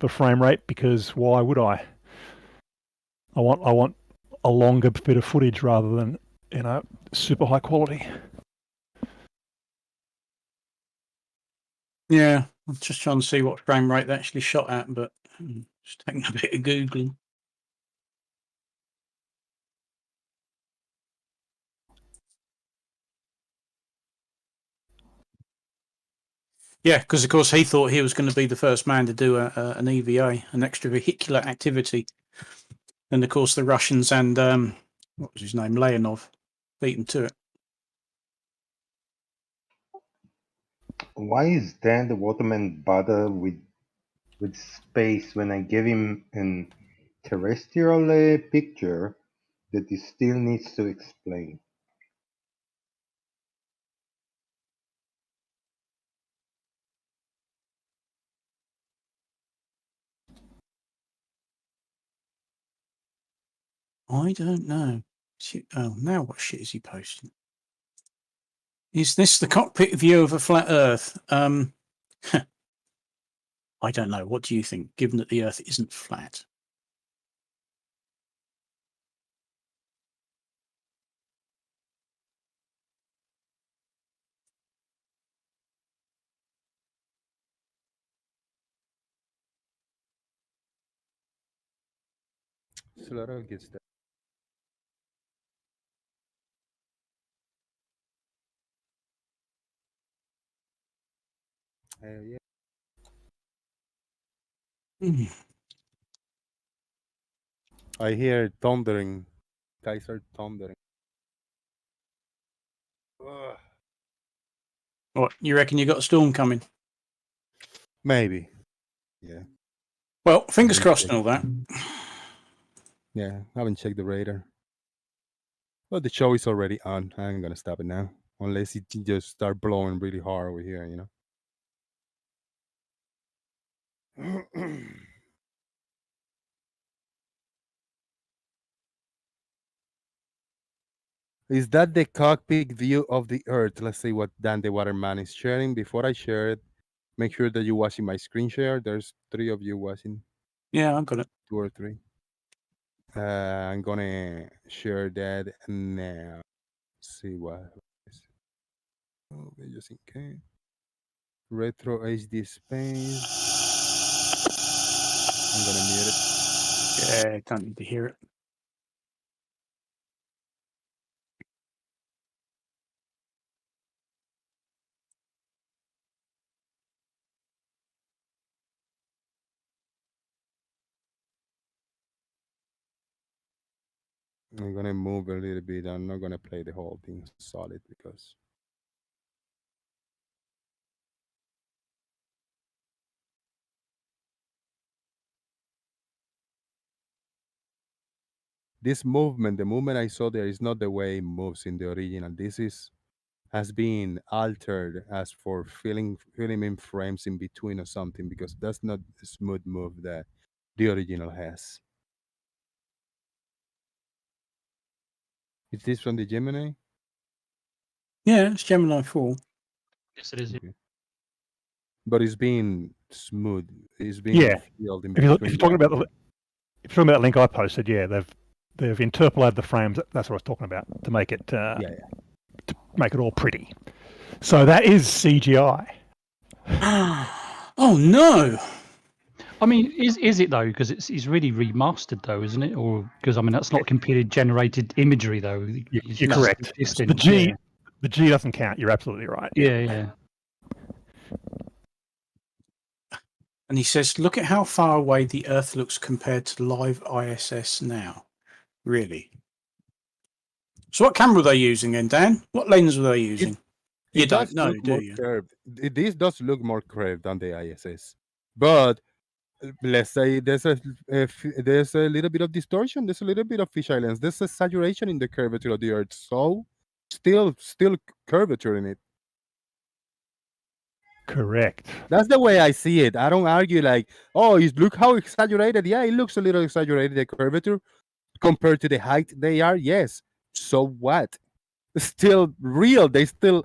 H: frame rate, because why would I? I want a longer bit of footage rather than super high quality.
C: Yeah, I'm just trying to see what frame rate they actually shot at, but just taking a bit of Googling. Yeah, because of course he thought he was going to be the first man to do an EVA, an extravehicular activity, and of course the Russians and what was his name, Leonov, beat him to it.
F: Why is Dan the Waterman bother with space when I gave him an terrestrial picture that he still needs to explain?
C: I don't know. Oh, now what shit is he posting? Is this the cockpit view of a flat Earth? I don't know. What do you think, given that the Earth isn't flat?
B: Slaughter gets that. Hell yeah.
C: Hmm.
B: I hear thundering. Guys are thundering. Ugh.
C: What, you reckon you got a storm coming?
B: Maybe. Yeah.
C: Well, fingers
B: Haven't
C: crossed and
B: checked.
C: all that.
B: Yeah. Haven't checked the radar. Well, the show is already on. I ain't gonna stop it now. Unless it just start blowing really hard over here, you know. Is that the cockpit view of the Earth? Let's see what Dan the Waterman is sharing. Before I share it, make sure that you're watching my screen share. There's 3 of you watching,
C: Yeah, I got it.
B: 2 or 3. I'm gonna share that now. See what. Oh, just in case. Retro HD space. I'm gonna mute it.
C: Yeah, don't need to hear it.
B: I'm gonna move a little bit. I'm not gonna play the whole thing solid because this movement, the movement I saw there is not the way it moves in the original. This has been altered as for filling in frames in between or something because that's not the smooth move that the original has. Is this from the Gemini?
C: Yeah, it's Gemini 4.
I: Yes, it is.
B: Okay. But it's being smooth. It's being
H: Yeah.
B: filled in
H: If you're,
B: between.
H: if you're talking about if you're talking about that link I posted, yeah, they've interpolated the frames. That's what I was talking about to make it
B: yeah.
H: to make it all pretty. So that is CGI.
C: Oh no!
I: I mean, is it though? Because it's really remastered though, isn't it? Or because I mean that's not computer generated imagery though.
H: You're correct.
I: Existing.
H: The G doesn't count. You're absolutely right.
I: Yeah.
C: And he says, look at how far away the Earth looks compared to live ISS now. Really? So what camera were they using then, Dan? What lens were they using? You don't
B: does
C: know,
B: look
C: do
B: more
C: you?
B: curved. This does look more curved than the ISS, but let's say there's a little bit of distortion. There's a little bit of fisheye lens. There's a saturation in the curvature of the Earth, so still curvature in it.
H: Correct.
B: That's the way I see it. I don't argue like, oh, look how exaggerated. Yeah, it looks a little exaggerated, the curvature compared to the height they are. Yes. So what? Still real. They still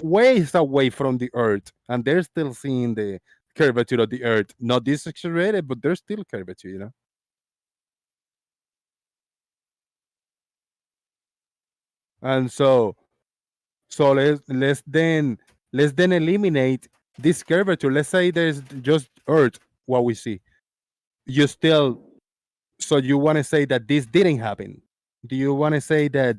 B: ways away from the Earth, and they're still seeing the curvature of the Earth. Not this exaggerated, but there's still curvature, you know. And so let's then eliminate this curvature. Let's say there's just Earth, what we see. You still, so you want to say that this didn't happen? Do you want to say that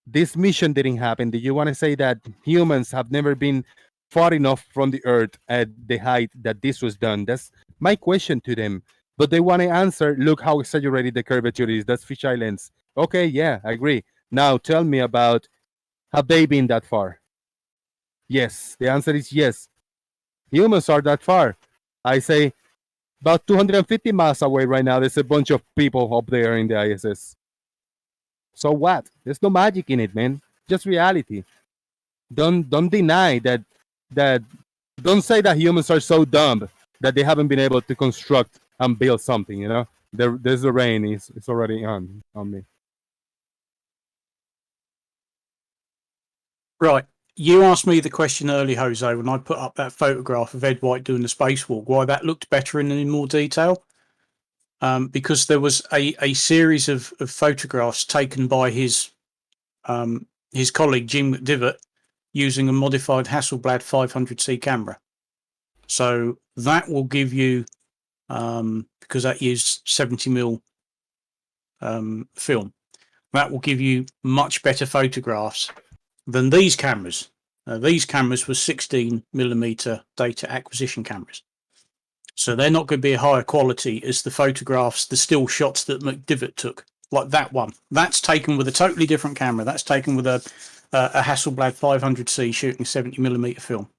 B: this mission didn't happen? Do you want to say that humans have never been far enough from the Earth at the height that this was done? That's my question to them. But they want to answer, look how exaggerated the curvature is. That's fisheye lens. Okay, yeah, I agree. Now tell me about, have they been that far? Yes, the answer is yes. Humans are that far. I say about 250 miles away right now. There's a bunch of people up there in the ISS. So what? There's no magic in it, man. Just reality. Don't deny that. Don't say that humans are so dumb that they haven't been able to construct and build something. You know, There's the rain. It's already on me.
C: Right. You asked me the question early, Jose, when I put up that photograph of Ed White doing the spacewalk, why that looked better and in more detail. Because there was a series of photographs taken by his colleague, Jim McDivitt, using a modified Hasselblad 500C camera. So that will give you, because that used 70mm film, that will give you much better photographs than these cameras. These cameras were 16mm data acquisition cameras. So they're not going to be a higher quality as the photographs, the still shots that McDivitt took, like that one. That's taken with a totally different camera. That's taken with a Hasselblad 500C shooting 70mm film.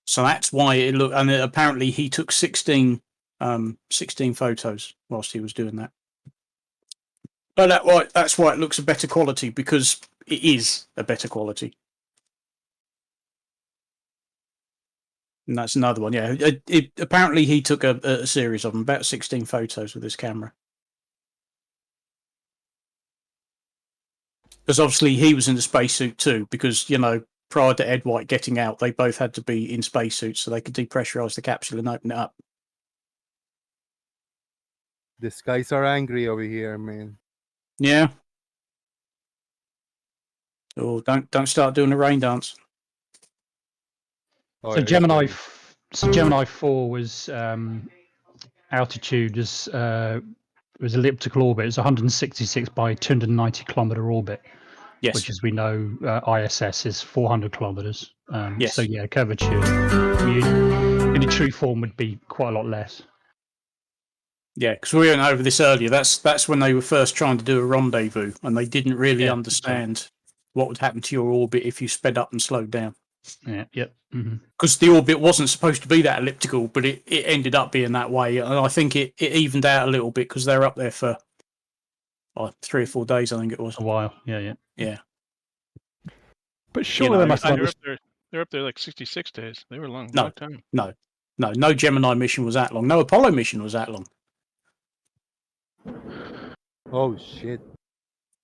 C: So that's why it looked, and apparently he took 16 photos whilst he was doing that. But that's why it looks a better quality, because it is a better quality. And that's another one, yeah. Apparently he took a series of them, about 16 photos with his camera. Because obviously he was in the spacesuit too, because, prior to Ed White getting out, they both had to be in spacesuits so they could depressurize the capsule and open it up.
B: The skies are angry over here, man.
C: Yeah. Oh, don't start doing the rain dance.
B: Oh,
I: So
B: it's
I: Gemini,
B: raining.
I: Gemini 4 was altitude was elliptical orbit. It's 166 by 290 kilometer orbit.
C: Yes.
I: Which, as we know, ISS is 400 kilometers.
C: Yes.
I: So yeah, curvature in a true form would be quite a lot less.
C: Yeah, because we went over this earlier. That's when they were first trying to do a rendezvous, and they didn't really understand what would happen to your orbit if you sped up and slowed down.
I: Yeah. Yep.
C: Because the orbit wasn't supposed to be that elliptical, but it ended up being that way. And I think it evened out a little bit because they're up there for 3 or 4 days, I think it was.
I: A while. Yeah.
H: But surely they must have understood.
E: They're up there like 66 days. They were a long time.
C: No Gemini mission was that long. No Apollo mission was that long.
B: Oh shit!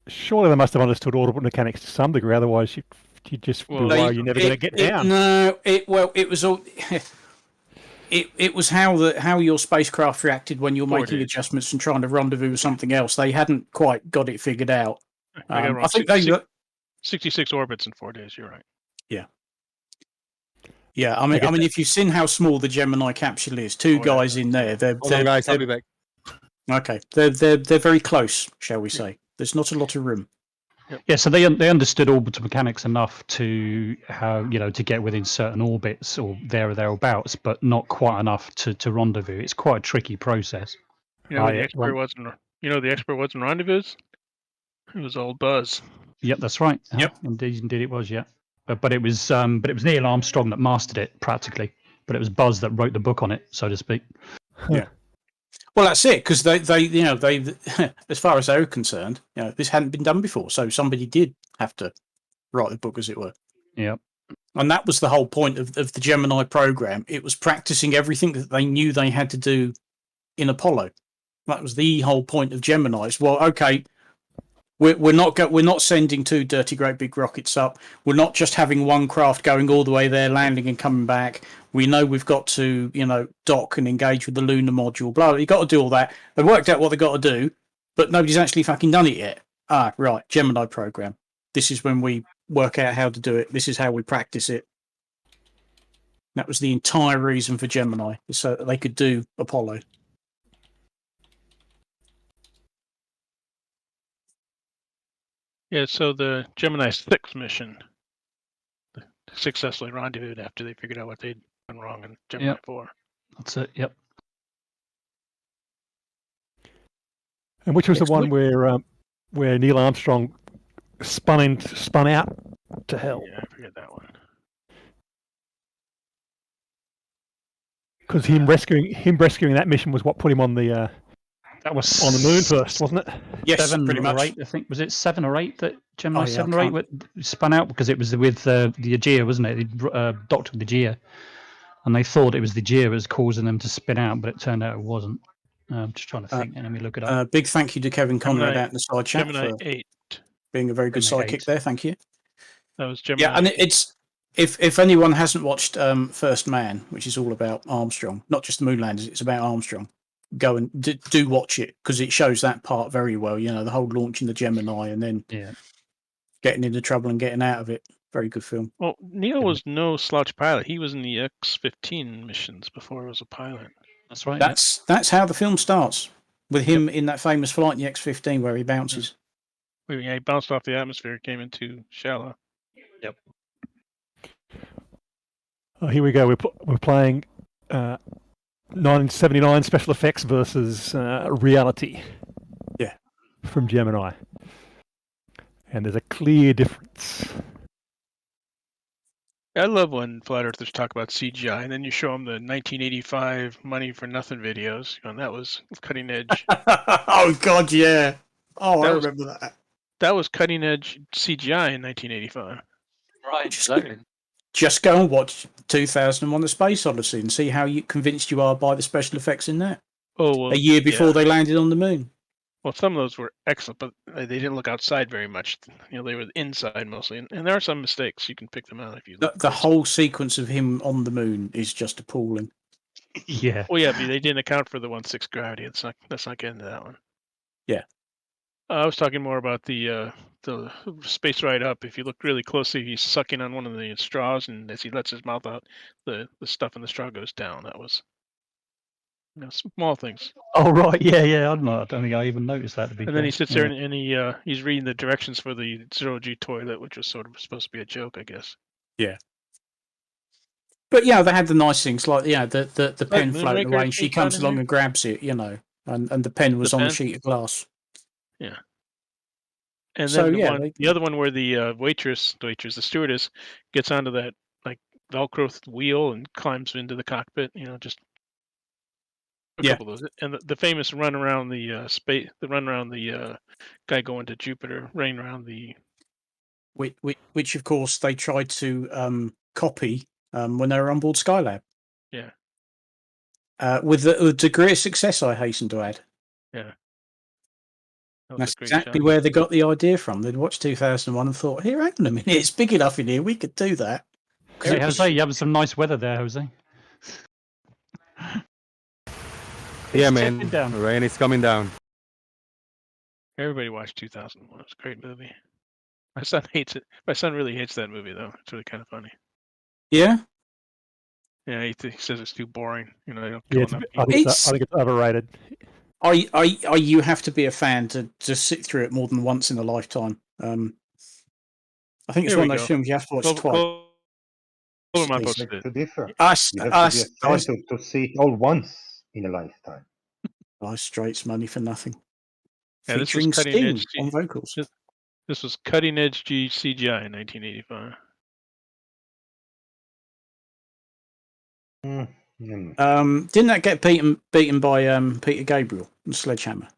H: Surely they must have understood orbital mechanics to some degree. Otherwise, you just you're never going to get down.
C: It was all. It was how your spacecraft reacted when you're making adjustments and trying to rendezvous with something else. They hadn't quite got it figured out.
E: I think 66 orbits in 4 days. You're right.
C: Yeah. I mean, if you've seen how small the Gemini capsule is, two guys in there.
B: Hold on, guys, I'll be back.
C: Okay, they're very close, shall we say? There's not a lot of room.
I: Yeah, so they understood orbital mechanics enough to to get within certain orbits or there or thereabouts, but not quite enough to rendezvous. It's quite a tricky process.
E: The expert wasn't. The expert wasn't rendezvous. It was old Buzz.
I: Yep, that's right.
C: Yep,
I: indeed it was. Yeah, but it was Neil Armstrong that mastered it practically. But it was Buzz that wrote the book on it, so to speak.
C: Yeah. Well, that's it, because they, as far as they were concerned, this hadn't been done before, so somebody did have to write the book, as it were.
I: Yeah.
C: And that was the whole point of the Gemini program. It was practicing everything that they knew they had to do in Apollo. That was the whole point of Gemini. Well, okay, we're not sending 2 dirty great big rockets up. We're not just having one craft going all the way there, landing and coming back. We know we've got to, dock and engage with the lunar module. Blah, you got to do all that. They worked out what they got to do, but nobody's actually fucking done it yet. Right, Gemini program. This is when we work out how to do it. This is how we practice it. That was the entire reason for Gemini, so that they could do Apollo.
E: Yeah, so the Gemini 6 mission successfully rendezvoused after they figured out what they'd done wrong in Gemini 4.
I: That's it, yep.
H: And which was the one where Neil Armstrong spun out to hell?
E: Yeah, I forget that one.
H: Because him rescuing that mission was what put him on the
I: that was
H: on the moon first, wasn't it?
C: Yes,
I: 7
C: pretty
I: or
C: much.
I: 8, I think. Was it 7 or 8 that Gemini 7 or 8 spun out? Because it was with the Aegea, wasn't it? It docked with the Aegea. And they thought it was the Aegea that was causing them to spin out, but it turned out it wasn't. I'm just trying to think. Let me look it up.
C: Big thank you to Kevin Conrad
E: Gemini-
C: out in the side chat
E: Gemini
C: for
E: 8.
C: being a very good
I: Gemini
C: sidekick
I: 8.
C: there. Thank you.
E: That was Gemini.
C: Yeah, and it's if anyone hasn't watched First Man, which is all about Armstrong, not just the Moonlanders, it's about Armstrong. Go and do watch it because it shows that part very well. You know, the whole launching the Gemini and then getting into trouble and getting out of it. Very good film.
E: Well, Neil was no slouch pilot. He was in the X-15 missions before he was a pilot.
I: That's right.
C: That's how the film starts, with him in that famous flight in the X-15 where he bounces.
E: Yeah, he bounced off the atmosphere, came into shallow.
I: Yep.
H: Oh, here we go. We're playing 1979 special effects versus reality.
C: Yeah.
H: From Gemini. And there's a clear difference.
E: I love when flat earthers talk about CGI, and then you show them the 1985 money for nothing videos. And that was cutting edge.
C: Oh God, yeah. Oh, I remember that.
E: That was cutting edge CGI in 1985.
I: Right, exactly.
C: Just go and watch 2001: The Space Odyssey and see how convinced you are by the special effects in that.
E: Oh, well,
C: a year before they landed on the moon.
E: Well, some of those were excellent, but they didn't look outside very much. You know, they were inside mostly, and there are some mistakes. You can pick them out if you look.
C: The whole sequence of him on the moon is just appalling.
I: Yeah.
E: Well, yeah, but they didn't account for the 1/6 gravity. Let's not get into that one.
C: Yeah.
E: I was talking more about the space ride up. If you look really closely, he's sucking on one of the straws, and as he lets his mouth out, the stuff in the straw goes down. That was, you know, small things.
I: Oh right, yeah. I don't think I even noticed that.
E: And then he sits there and he's reading the directions for the 0G toilet, which was sort of supposed to be a joke, I guess.
C: Yeah. But yeah, they had the nice things like the pen floating away, and she comes along and grabs it, you know, and the pen was on the sheet of glass.
E: Yeah. And then the other one where the the stewardess, gets onto that like Velcro wheel and climbs into the cockpit, you know, just a couple of those. And the famous run around the guy going to Jupiter, running around the
C: which of course they tried to copy when they were on board Skylab.
E: Yeah.
C: With a degree of success, I hasten to add.
E: Yeah.
C: That's exactly where they got the idea from. They'd watched 2001 and thought, "Here, hang on a minute, it's big enough in here. We could do that."
I: Hey, Jose, you having some nice weather there, Jose?
B: Yeah, man. Rain is coming down.
E: Everybody watched 2001. It's a great movie. My son hates it. My son really hates that movie, though. It's really kind of funny.
C: Yeah.
E: Yeah, he says it's too boring. You know, they don't.
H: I think it's overrated.
C: You have to be a fan to sit through it more than once in a lifetime. I think it's one of those films you have to watch twice.
F: To differ. You have to be a fan to see it all once in a lifetime.
C: Dire Straits, Money for Nothing.
E: Yeah,
C: featuring Sting on vocals.
E: This was cutting edge CGI in 1985.
C: Didn't that get beaten by Peter Gabriel and Sledgehammer?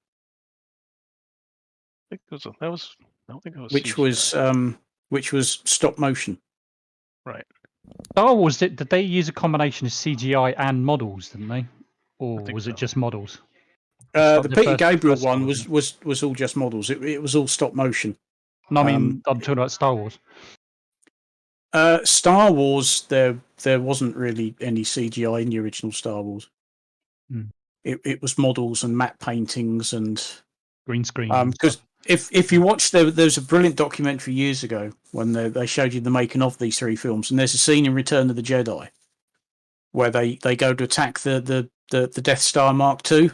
E: I think that was. I don't think it was.
C: Which was stop motion.
E: Right.
I: Star Wars, did they use a combination of CGI and models, didn't they? Or was it just models?
C: The Peter Gabriel one was all just models. It was all stop motion.
I: No, I mean, I'm talking about Star Wars.
C: Star Wars, there wasn't really any CGI in the original Star Wars. It was models and matte paintings and
I: green screen.
C: Because if you watch, there was a brilliant documentary years ago when they showed you the making of these three films, and there's a scene in Return of the Jedi where they go to attack the Death Star Mark II,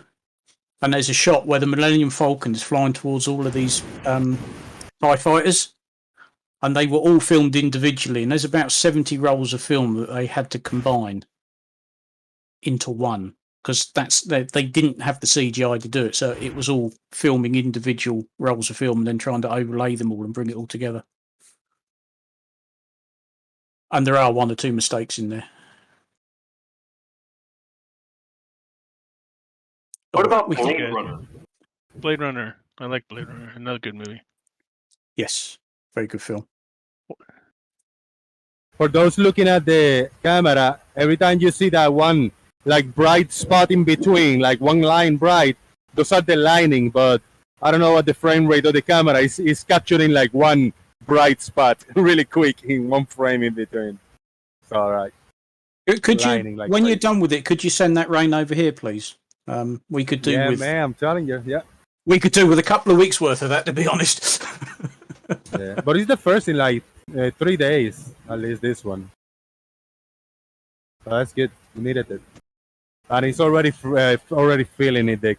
C: and there's a shot where the Millennium Falcon is flying towards all of these TIE fighters. And they were all filmed individually, and there's about 70 rolls of film that they had to combine into one because they didn't have the CGI to do it, so it was all filming individual rolls of film and then trying to overlay them all and bring it all together. And there are one or two mistakes in there.
D: What about Blade Runner?
E: Blade Runner. I like Blade Runner. Another good movie.
C: Yes, very good film.
B: For those looking at the camera, every time you see that one like bright spot in between, like one line bright. Those are the lining, but I don't know what the frame rate of the camera is capturing like one bright spot really quick in one frame in between. It's all right.
C: Could you,
B: Lining like
C: when you're
B: crazy.
C: done with it, could you send that rain over here, please? We could do
B: Yeah,
C: with.
B: man, I'm telling you, yeah.
C: We could do with a couple of weeks worth of that, to be honest.
B: Yeah. But it's the first in like 3 days, at least this one. So that's good. We needed it, and it's already feeling it. The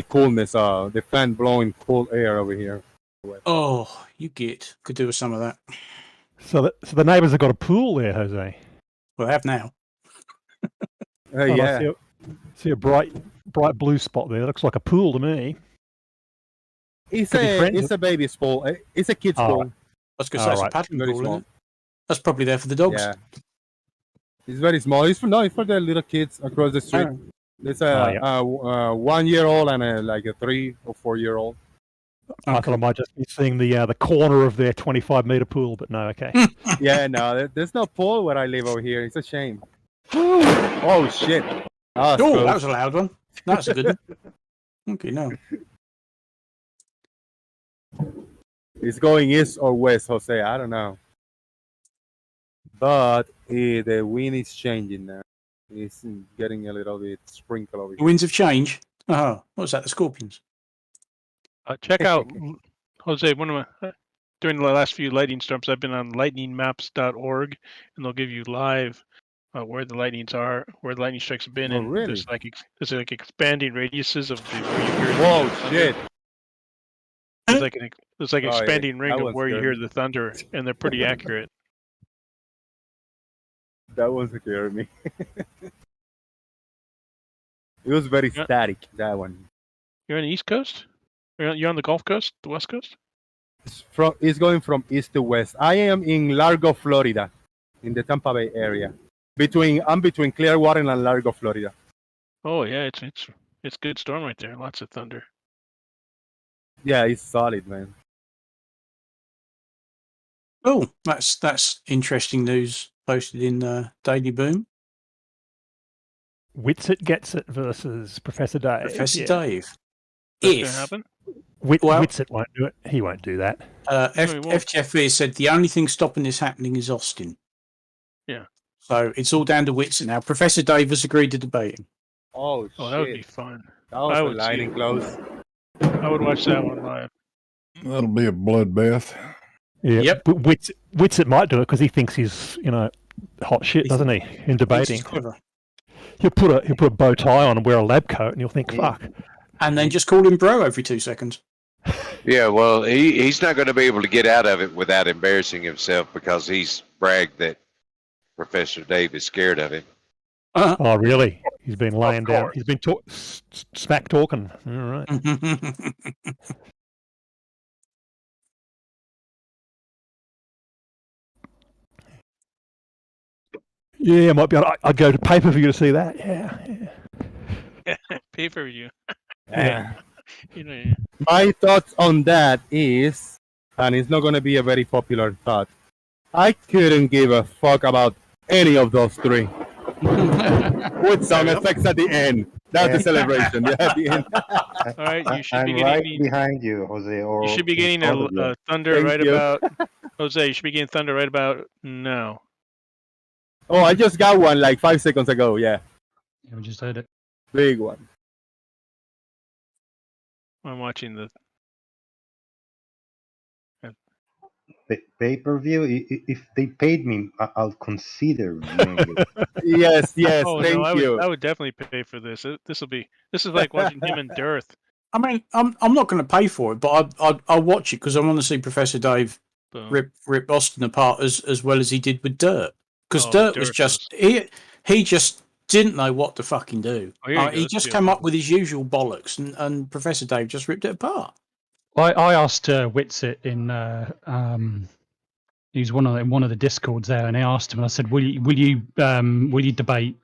B: coolness, the fan blowing cool air over here.
C: Oh, you get could do with some of that.
H: So the neighbours have got a pool there, Jose.
C: Well, I have now.
H: Oh,
B: Yeah.
H: I see a bright blue spot there. It looks like a pool to me.
B: It's
H: Could be friends.
B: a baby's pool. It's a kid's
H: Oh,
B: pool.
C: I was going to say it's a
H: right.
C: paddling
B: Very
C: pool,
B: small.
C: isn't it? That's probably there for the dogs.
B: Yeah. It's very small. It's for the little kids across the street.
C: Oh.
B: There's a 1 year old and a 3 or 4 year old.
H: I thought I might just be seeing the corner of their 25-meter pool, but no, okay.
B: Yeah, no, there's no pool where I live over here. It's a shame. Oh shit!
C: Oh, that was a loud one. That's a good one. Okay, no.
B: It's going east or west, Jose. I don't know. But the wind is changing now. It's getting a little bit sprinkle over
C: The
B: here.
C: winds of change. Oh, what's that? The Scorpions.
E: Check out Jose. One of my during the last few lightning storms, I've been on lightningmaps.org, and they'll give you live where the lightnings are, where the lightning strikes have been,
B: Oh,
E: and
B: really?
E: there's like expanding radiuses of where you hear.
B: Whoa,
E: the thunder.
B: shit!
E: There's like an
B: yeah,
E: expanding ring
B: that
E: of
B: was
E: where you
B: good.
E: hear the thunder, and they're pretty accurate.
B: That one scared me. It was very
E: Yeah.
B: static. That one.
E: You're on the East Coast? You're on the Gulf Coast, the West Coast?
B: It's going from east to west. I am in Largo, Florida, in the Tampa Bay area. I'm between Clearwater and Largo, Florida.
E: Oh yeah, it's good storm right there. Lots of thunder.
B: Yeah, it's solid, man.
C: Oh, that's interesting news posted in Daily Boom.
H: Witsit Gets It versus Professor Dave.
C: Professor
H: Yeah.
C: Dave.
E: That's gonna
C: If
E: happen.
H: Witsit won't do it. He won't do that.
E: he won't.
C: FTFV said the only thing stopping this happening is Austin.
E: Yeah.
C: So it's all down to Witsit now. Professor Dave has agreed to debate him.
B: Oh,
E: Oh, that would be
B: shit.
E: fun.
B: That was
E: I
B: a
E: would see
B: lightning
E: it.
B: close.
E: I would watch that one live.
G: That'll be a bloodbath.
H: Yeah.
C: Yep.
H: But Witsit might do it because he thinks he's hot shit, doesn't he? In debating,
C: He's clever.
H: he'll put a bow tie on and wear a lab coat, and you'll think, fuck.
C: And then just call him bro every 2 seconds.
J: Yeah, well, he's not going to be able to get out of it without embarrassing himself because he's bragged that Professor Dave is scared of him.
H: Oh, really? He's been laying down.
E: course.
H: He's been smack talking. All right. Yeah, might be. I'd go to pay-per-view to see that. Yeah.
E: Pay per view.
B: Yeah.
E: Yeah.
B: My thoughts on that is, and it's not going to be a very popular thought, I couldn't give a fuck about any of those three. With some effects at the end. That's the celebration. Yeah, at the end.
E: All right, you should
F: I'm
E: be
F: right
E: getting
F: behind you, Jose. Or
E: you should be getting
F: in front of you.
E: a thunder
B: Thank
E: right
B: you.
E: about Jose. You should be getting thunder right about now.
B: Oh, I just got one like 5 seconds ago. Yeah,
I: Yeah, we just heard it.
B: big one.
E: I'm watching the.
F: Pay-per-view. If they paid me, I'll consider viewing it.
B: Yes, yes.
E: Oh
B: thank
E: no,
B: you.
E: I would definitely pay for this. This is like watching him and Dearth.
C: I mean, I'm not going to pay for it, but I'll watch it because I want to see Professor Dave
E: Boom.
C: rip Austin apart as well as he did with Dirt. Because
E: Oh,
C: Dirt was
E: Dirt
C: just he just didn't know what to fucking do.
E: Oh, here you go.
C: He
E: Let's
C: just
E: see
C: came
E: it.
C: up with his usual bollocks, and Professor Dave just ripped it apart.
I: I asked Witsit in he's one of the discords there, and I asked him, and I said, "Will you debate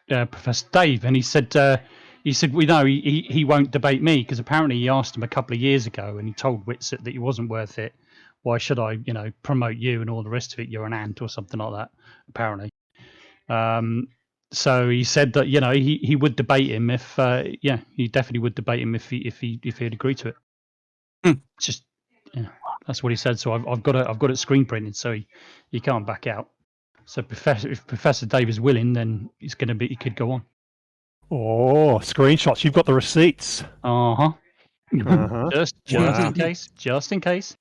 I: Professor Dave?" And he said, "Well, no, he won't debate me because apparently he asked him a couple of years ago, and he told Witsit that he wasn't worth it. Why should I, promote you and all the rest of it? You're an ant or something like that, apparently." So he said that he would debate him if he definitely would debate him if he'd agree to it. It's just that's what he said. So I've got it screen printed, so he can't back out. So if Professor Dave is willing, then he could go on.
H: Oh, screenshots! You've got the receipts.
I: Uh-huh. Just
C: Wow.
I: in case. Just in case.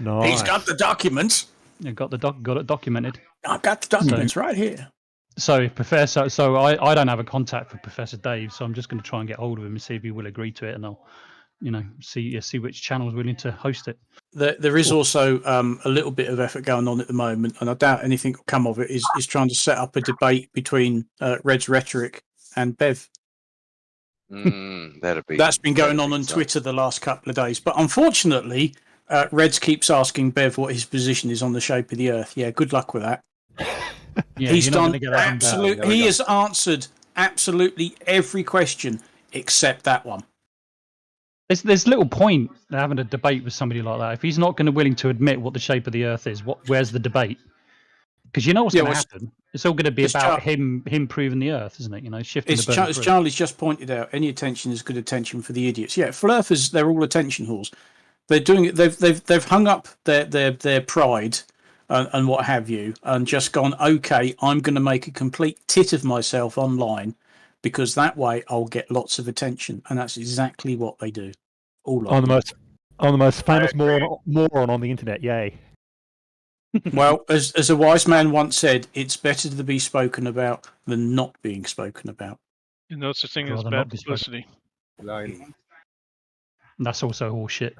H: Nice.
C: He's got the documents.
I: I've got it documented.
C: I've got the documents right here.
I: So if Professor, I don't have a contact for Professor Dave, so I'm just going to try and get hold of him and see if he will agree to it, and I'll, see which channel is willing to host it.
C: There is also a little bit of effort going on at the moment, and I doubt anything will come of it. Is trying to set up a debate between Red's Rhetoric and Bev. That's been going on Twitter the last couple of days, but unfortunately, Reds keeps asking Bev what his position is on the shape of the Earth. Yeah, good luck with that.
I: Yeah,
C: He's done absolutely. He has answered absolutely every question except that one.
I: There's little point in having a debate with somebody like that if he's not going to willing to admit what the shape of the Earth is. Where's the debate? Because you know what's going to happen. It's all going to be about him proving the Earth, isn't it? Shifting the burden.
C: As Charlie's just pointed out, any attention is good attention for the idiots. Yeah, flurfers, they're all attention whores. They're doing it. They've hung up their pride and what have you, and just gone. Okay, I'm going to make a complete tit of myself online because that way I'll get lots of attention, and that's exactly what they do.
H: I'm the most famous moron on the internet. Yay!
C: Well, as a wise man once said, it's better to be spoken about than not being spoken about.
E: No such thing as bad publicity.
I: That's also horseshit.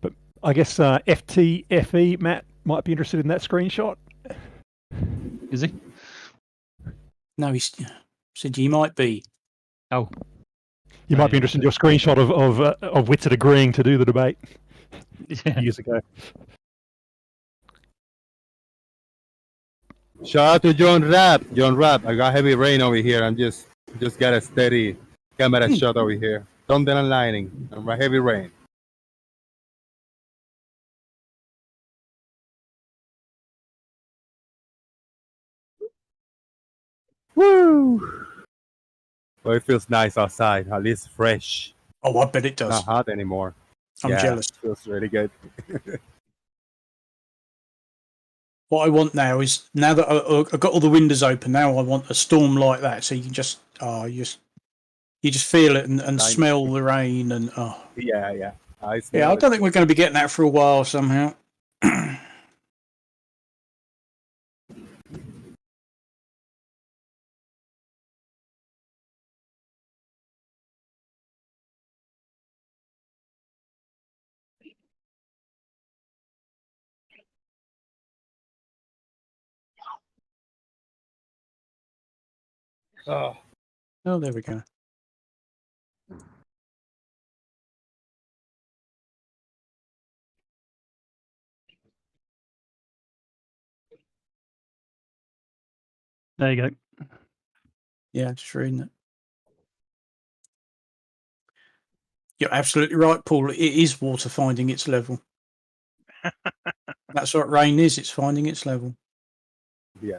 H: But I guess FTFE Matt might be interested in that screenshot.
I: Is he?
C: No, he said he might be.
I: Oh,
H: you might be interested in your screenshot of Whitted agreeing to do the debate years ago.
B: Shout out to John Rapp. I got heavy rain over here. I'm just got a steady camera shot over here. Thunder and lightning and heavy rain. Woo! Well, it feels nice outside. At least fresh.
C: Oh, I bet it does.
B: Not hot anymore.
C: I'm jealous.
B: It feels really good.
C: What I want now is, now that I've got all the windows open, now I want a storm like that, so you can just you just feel it and smell the rain and
B: Yeah.
C: I don't think we're going to be getting that for a while somehow. Oh, there we go.
I: There you go.
C: Yeah, just reading it. You're absolutely right, Paul. It is water finding its level. That's what rain is. It's finding its level.
B: Yeah.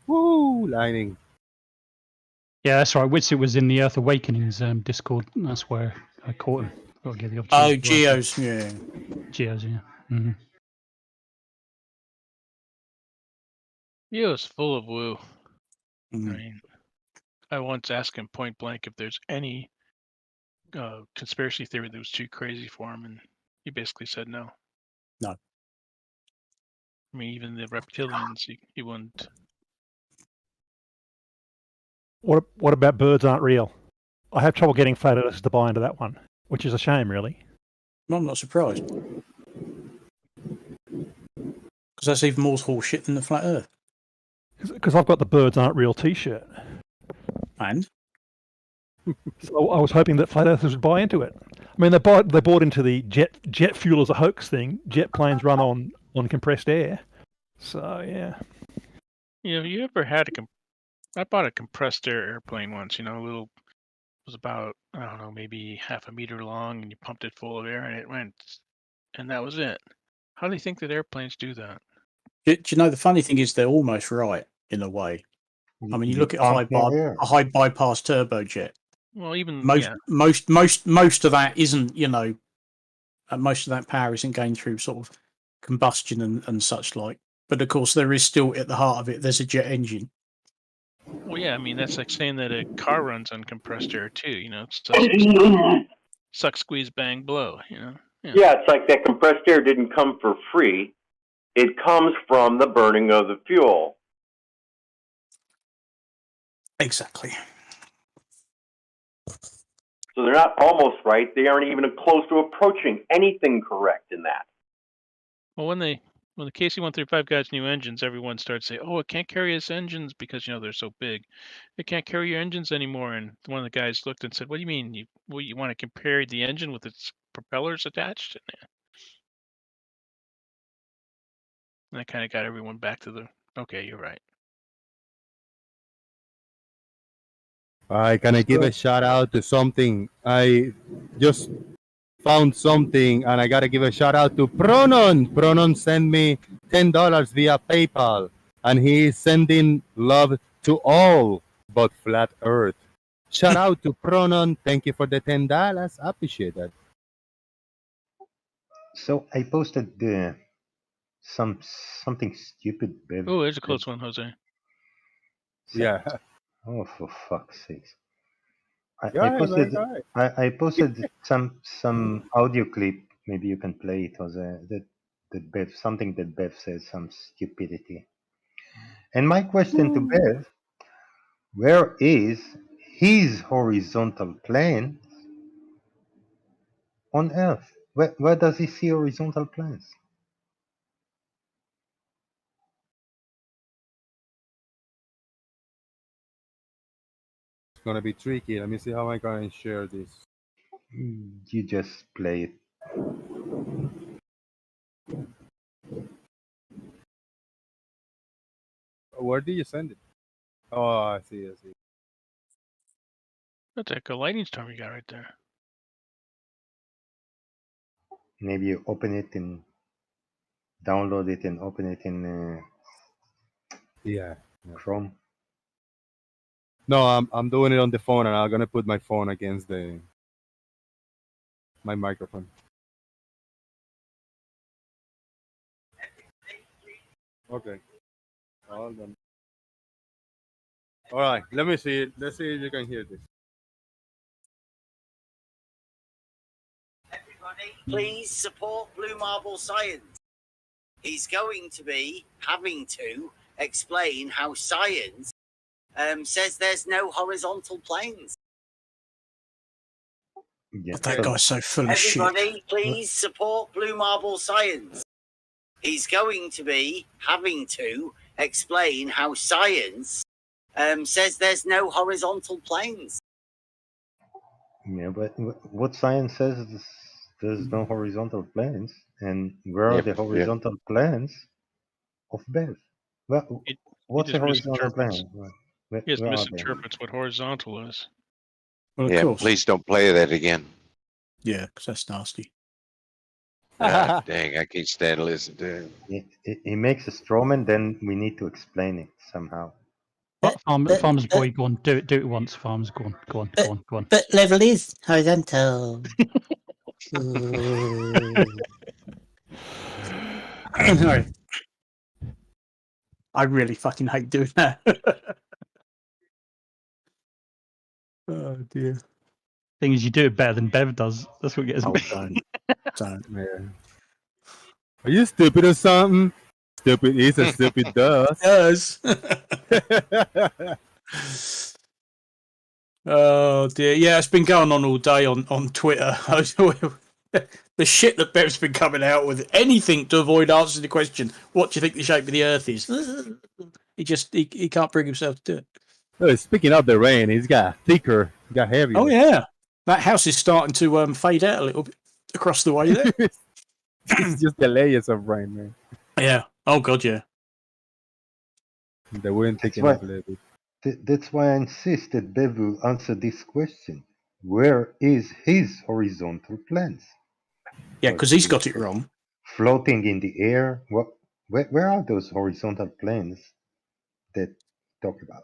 B: Woo! Lightning.
I: Yeah, that's right. Witsit was in the Earth Awakenings Discord. That's where I caught him. Got to get the opportunity.
C: Oh, Geos, yeah.
I: Geos, yeah. Mm-hmm.
E: Geo's full of woo. I mean, I once asked him point blank if there's any conspiracy theory that was too crazy for him, and he basically said no.
C: No.
E: I mean, even the reptilians, he wouldn't.
H: What about birds aren't real? I have trouble getting flat earthers to buy into that one, which is a shame, really.
C: No, I'm not surprised. Because that's even more horseshit than the flat Earth.
H: Because I've got the birds aren't real T-shirt.
C: And?
H: So I was hoping that flat earthers would buy into it. I mean, they bought into the jet fuel as a hoax thing. Jet planes run on compressed air. So yeah.
E: You ever had I bought a compressed air airplane once. You know, a little. It was about, I don't know, maybe half a meter long, and you pumped it full of air, and it went, and that was it. How do you think that airplanes do that?
C: Do you know the funny thing is they're almost right in a way. I mean, you look at
F: pump more air.
C: a high bypass turbojet.
E: Well, even
C: Most of that isn't, you know, most of that power isn't going through sort of combustion and such like. But of course, there is still at the heart of it. There's a jet engine.
E: Well, yeah, I mean that's like saying that a car runs on compressed air too. You know, it's suck, squeeze, bang, blow. You know.
D: Yeah, it's like that compressed air didn't come for free. It comes from the burning of the fuel.
C: Exactly.
D: So they're not almost right. They aren't even close to approaching anything correct in that.
E: Well, when the KC-135 got its new engines, everyone started saying, "Oh, it can't carry its engines because you know they're so big. It can't carry your engines anymore." And one of the guys looked and said, "What do you mean? You want to compare the engine with its propellers attached?" And that kind of got everyone back to the, okay, you're right.
B: Can I give a shout out to something? I just found something, and I gotta give a shout out to Pronon. Pronon sent me $10 via PayPal, and he is sending love to all but flat Earth. Shout out to Pronon. Thank you for the $10. I appreciate that.
F: So I posted something stupid.
E: Oh, there's a close one, Jose.
B: Yeah.
F: Oh, for fuck's sake!
B: Go ahead.
F: I posted some audio clip. Maybe you can play it. Was that Bev, something that Bev says, some stupidity. And my question to Bev: where is his horizontal plane on Earth? Where does he see horizontal planes?
B: It's gonna be tricky. Let me see how I can share this.
F: You just play it.
B: Where did you send it? Oh, I see.
E: That's like a lightning storm you got right there.
F: Maybe you open it and download it and open it in Chrome.
B: No, I'm doing it on the phone, and I'm gonna put my phone against my microphone. Okay. All done. All right. Let me see it. Let's see if you can hear this.
K: Everybody, please support Blue Marble Science. He's going to be having to explain how science says there's no horizontal planes.
F: Yeah,
C: That guy's so full of shit.
K: Everybody, please support Blue Marble Science. He's going to be having to explain how science says there's no horizontal planes.
F: Yeah, but what science says is there's no horizontal planes, and where are the horizontal planes of Bev? Well, what's a horizontal plane?
E: He just misinterprets what horizontal is.
C: Well, of
J: Yeah,
C: course.
J: please don't play that again.
C: Yeah, because that's nasty.
J: God dang, I can't stand listening to him.
F: He makes a strawman, then we need to explain it somehow.
I: Farmer's boy, go on, do it once. Farmer's, go on.
L: But level is horizontal.
C: No. I really fucking hate doing that. Oh dear.
I: Thing is, you do it better than Bev does. That's what gets me.
C: Don't.
B: Yeah. Are you stupid or something? Stupid is and stupid does.
C: Oh dear. Yeah, it's been going on all day on Twitter. The shit that Bev's been coming out with, anything to avoid answering the question, what do you think the shape of the Earth is? He can't bring himself to do it.
B: Oh, speaking of the rain, he's got thicker, got heavier.
C: Oh yeah, that house is starting to fade out a little bit across the way there.
B: It's just the layers of rain, man.
C: Yeah. Oh god, yeah.
B: The wind taking up a little bit.
F: That's why I insist that Bev will answer this question. Where is his horizontal planes?
C: Yeah, because he's got it wrong.
F: Floating in the air? Where are those horizontal planes that talk about?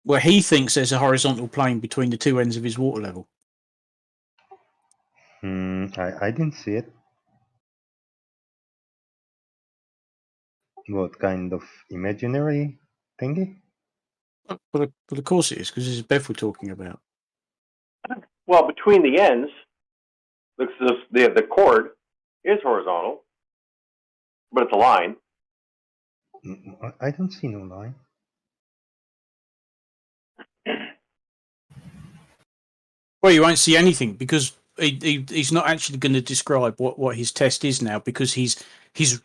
C: Where he thinks there's a horizontal plane between the two ends of his water level.
F: I didn't see it. What kind of imaginary thingy?
C: But of course it is, because this is Bev we're talking about.
D: Well, between the ends, the chord is horizontal, but it's a line.
F: I don't see no line.
C: Well, you won't see anything because he's not actually going to describe what his test is now because he's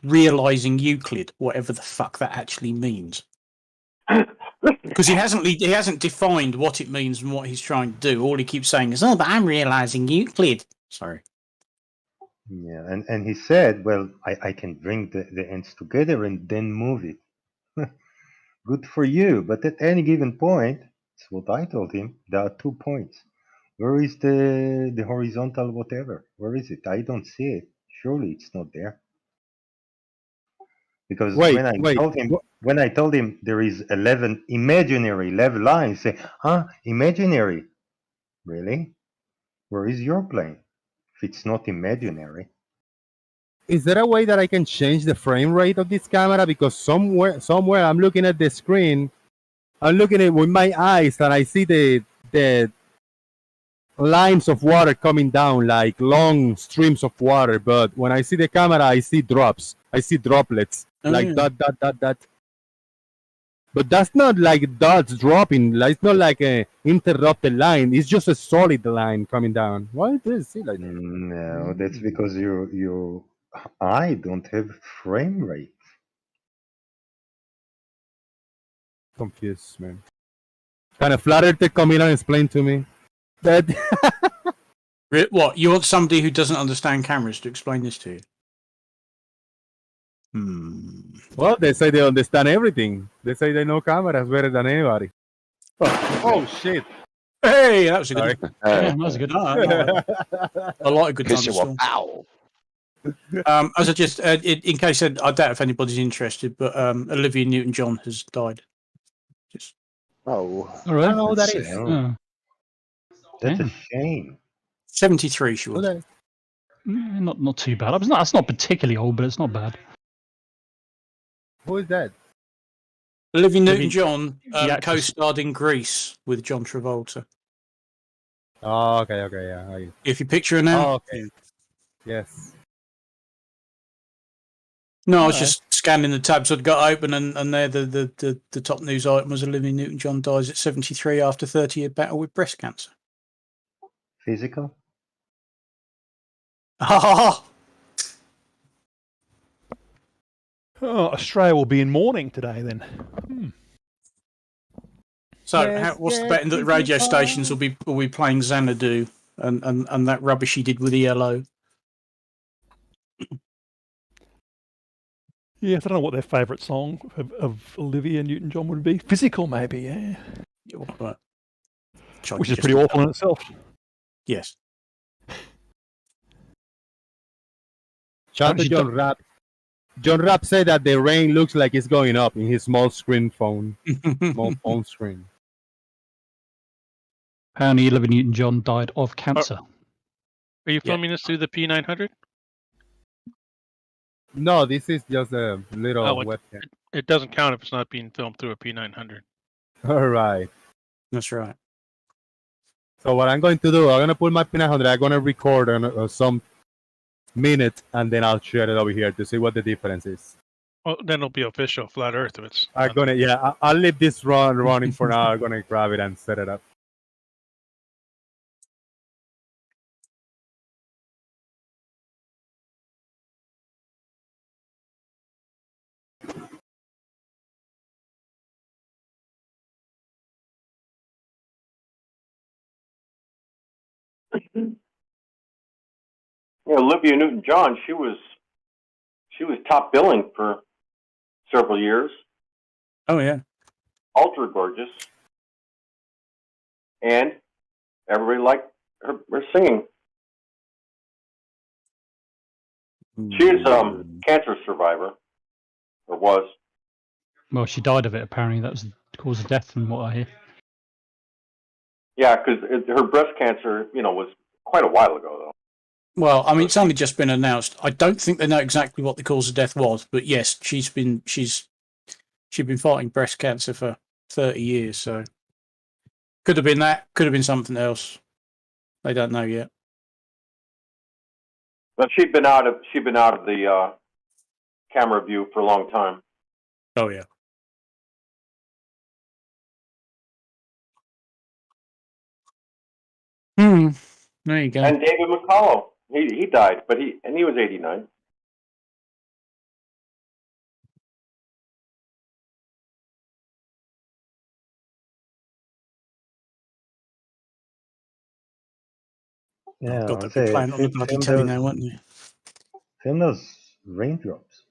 C: realizing Euclid, whatever the fuck that actually means. Because he hasn't defined what it means and what he's trying to do. All he keeps saying is, "Oh, but I'm realizing Euclid." Sorry.
F: Yeah, and he said, well, I can bring the ends together and then move it. Good for you, but at any given point, that's what I told him, there are 2 points. Where is the horizontal whatever? Where is it? I don't see it. Surely it's not there. Because when I told him there is 11 imaginary level lines, say, imaginary? Really? Where is your plane? If it's not imaginary.
B: Is there a way that I can change the frame rate of this camera? Because somewhere I'm looking at the screen, I'm looking at it with my eyes, and I see the lines of water coming down like long streams of water. But when I see the camera, I see drops. I see droplets like dot. But that's not like dots dropping. It's not like a interrupted line. It's just a solid line coming down. Why does it see like that?
F: No, that's because your eye don't have frame rate.
B: Confused, man. Kind of flattered to come in and explain to me that.
C: What, you want somebody who doesn't understand cameras to explain this to you?
B: Well, they say they understand everything. They say they know cameras better than anybody. Oh shit!
C: Hey, that was a good.
I: Yeah, that was a good.
C: A lot of good times. As I just, in case I doubt if anybody's interested, but Olivia Newton-John has died. Just.
I: All right.
B: I don't know who that is.
F: That's a shame.
C: 73 she was.
I: Not too bad. That's not particularly old, but it's not bad.
B: Who is that?
C: Olivia Newton-John co-starred in Grease with John Travolta.
B: Oh, okay, yeah.
C: If you picture her now.
B: Oh, okay. Yes.
C: No, I was just scanning the tabs I'd got open, and there the top news item was Olivia Newton-John dies at 73 after 30-year battle with breast cancer.
F: Physical?
H: Oh, Australia will be in mourning today then.
C: So, what's the betting that the radio stations will be playing Xanadu and that rubbish he did with ELO?
H: Yes, I don't know what their favourite song of Olivia Newton-John would be. Physical, maybe, yeah.
C: Right.
H: Which is pretty awful in itself.
C: Yes.
B: Shout out to John Rapp. John Rapp said that the rain looks like it's going up in his small screen phone. Small phone screen.
I: Apparently, Olivia Newton-John died of cancer.
E: Are you filming this through the P900?
B: No, this is just a little webcam.
E: It doesn't count if it's not being filmed through a P900.
B: All right.
C: That's right.
B: So what I'm going to do, I'm going to put my P900, I'm going to record on some minutes, and then I'll share it over here to see what the difference is.
E: Well, then it'll be official Flat Earth if it's...
B: I'm going to, I'll leave this running for now. I'm going to grab it and set it up.
D: Olivia Newton-John, she was top billing for several years.
C: Oh yeah,
D: ultra gorgeous. and everybody liked her singing. She is cancer survivor, or was.
I: Well, she died of it. Apparently, that was the cause of death, from what I hear.
D: Yeah, because her breast cancer, was quite a while ago, though.
C: Well, I mean, it's only just been announced. I don't think they know exactly what the cause of death was, but yes, she's been fighting breast cancer for 30 years. So could have been that. Could have been something else. They don't know yet.
D: But she'd been out of the camera view for a long time.
C: Oh yeah. There you go.
D: And David McCullough, he died, but he was 89.
F: Yeah,
C: God,
F: I'll
C: they'd be
F: say
C: playing on the bloody telly now, wouldn't they?
F: film those raindrops.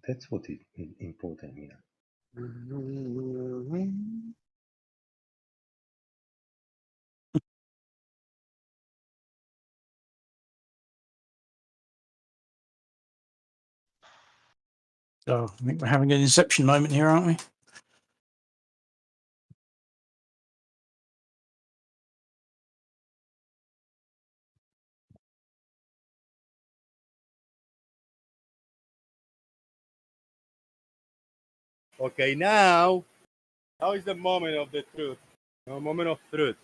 F: That's what is important here.
C: So I think we're having an inception moment here, aren't we?
B: Okay, now is the moment of the truth. A moment of truth.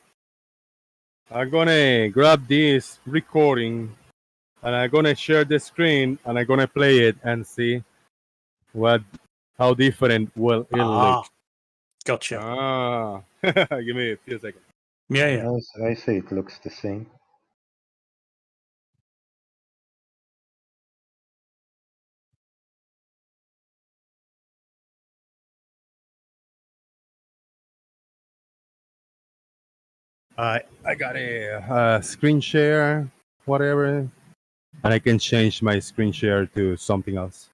B: I'm gonna grab this recording and I'm gonna share the screen and I'm gonna play it and see how different will it look.
C: Gotcha.
B: Give me a few seconds.
C: Yeah.
F: I say it looks the same.
B: I got a screen share, whatever, and I can change my screen share to something else.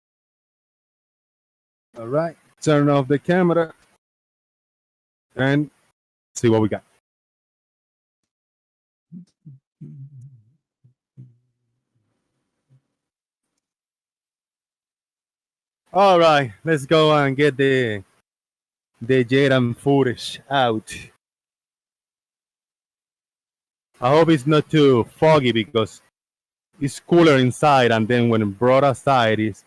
B: All right, turn off the camera and see what we got. All right, let's go and get the Jaden footage out. I hope it's not too foggy because it's cooler inside, and then when brought outside, it's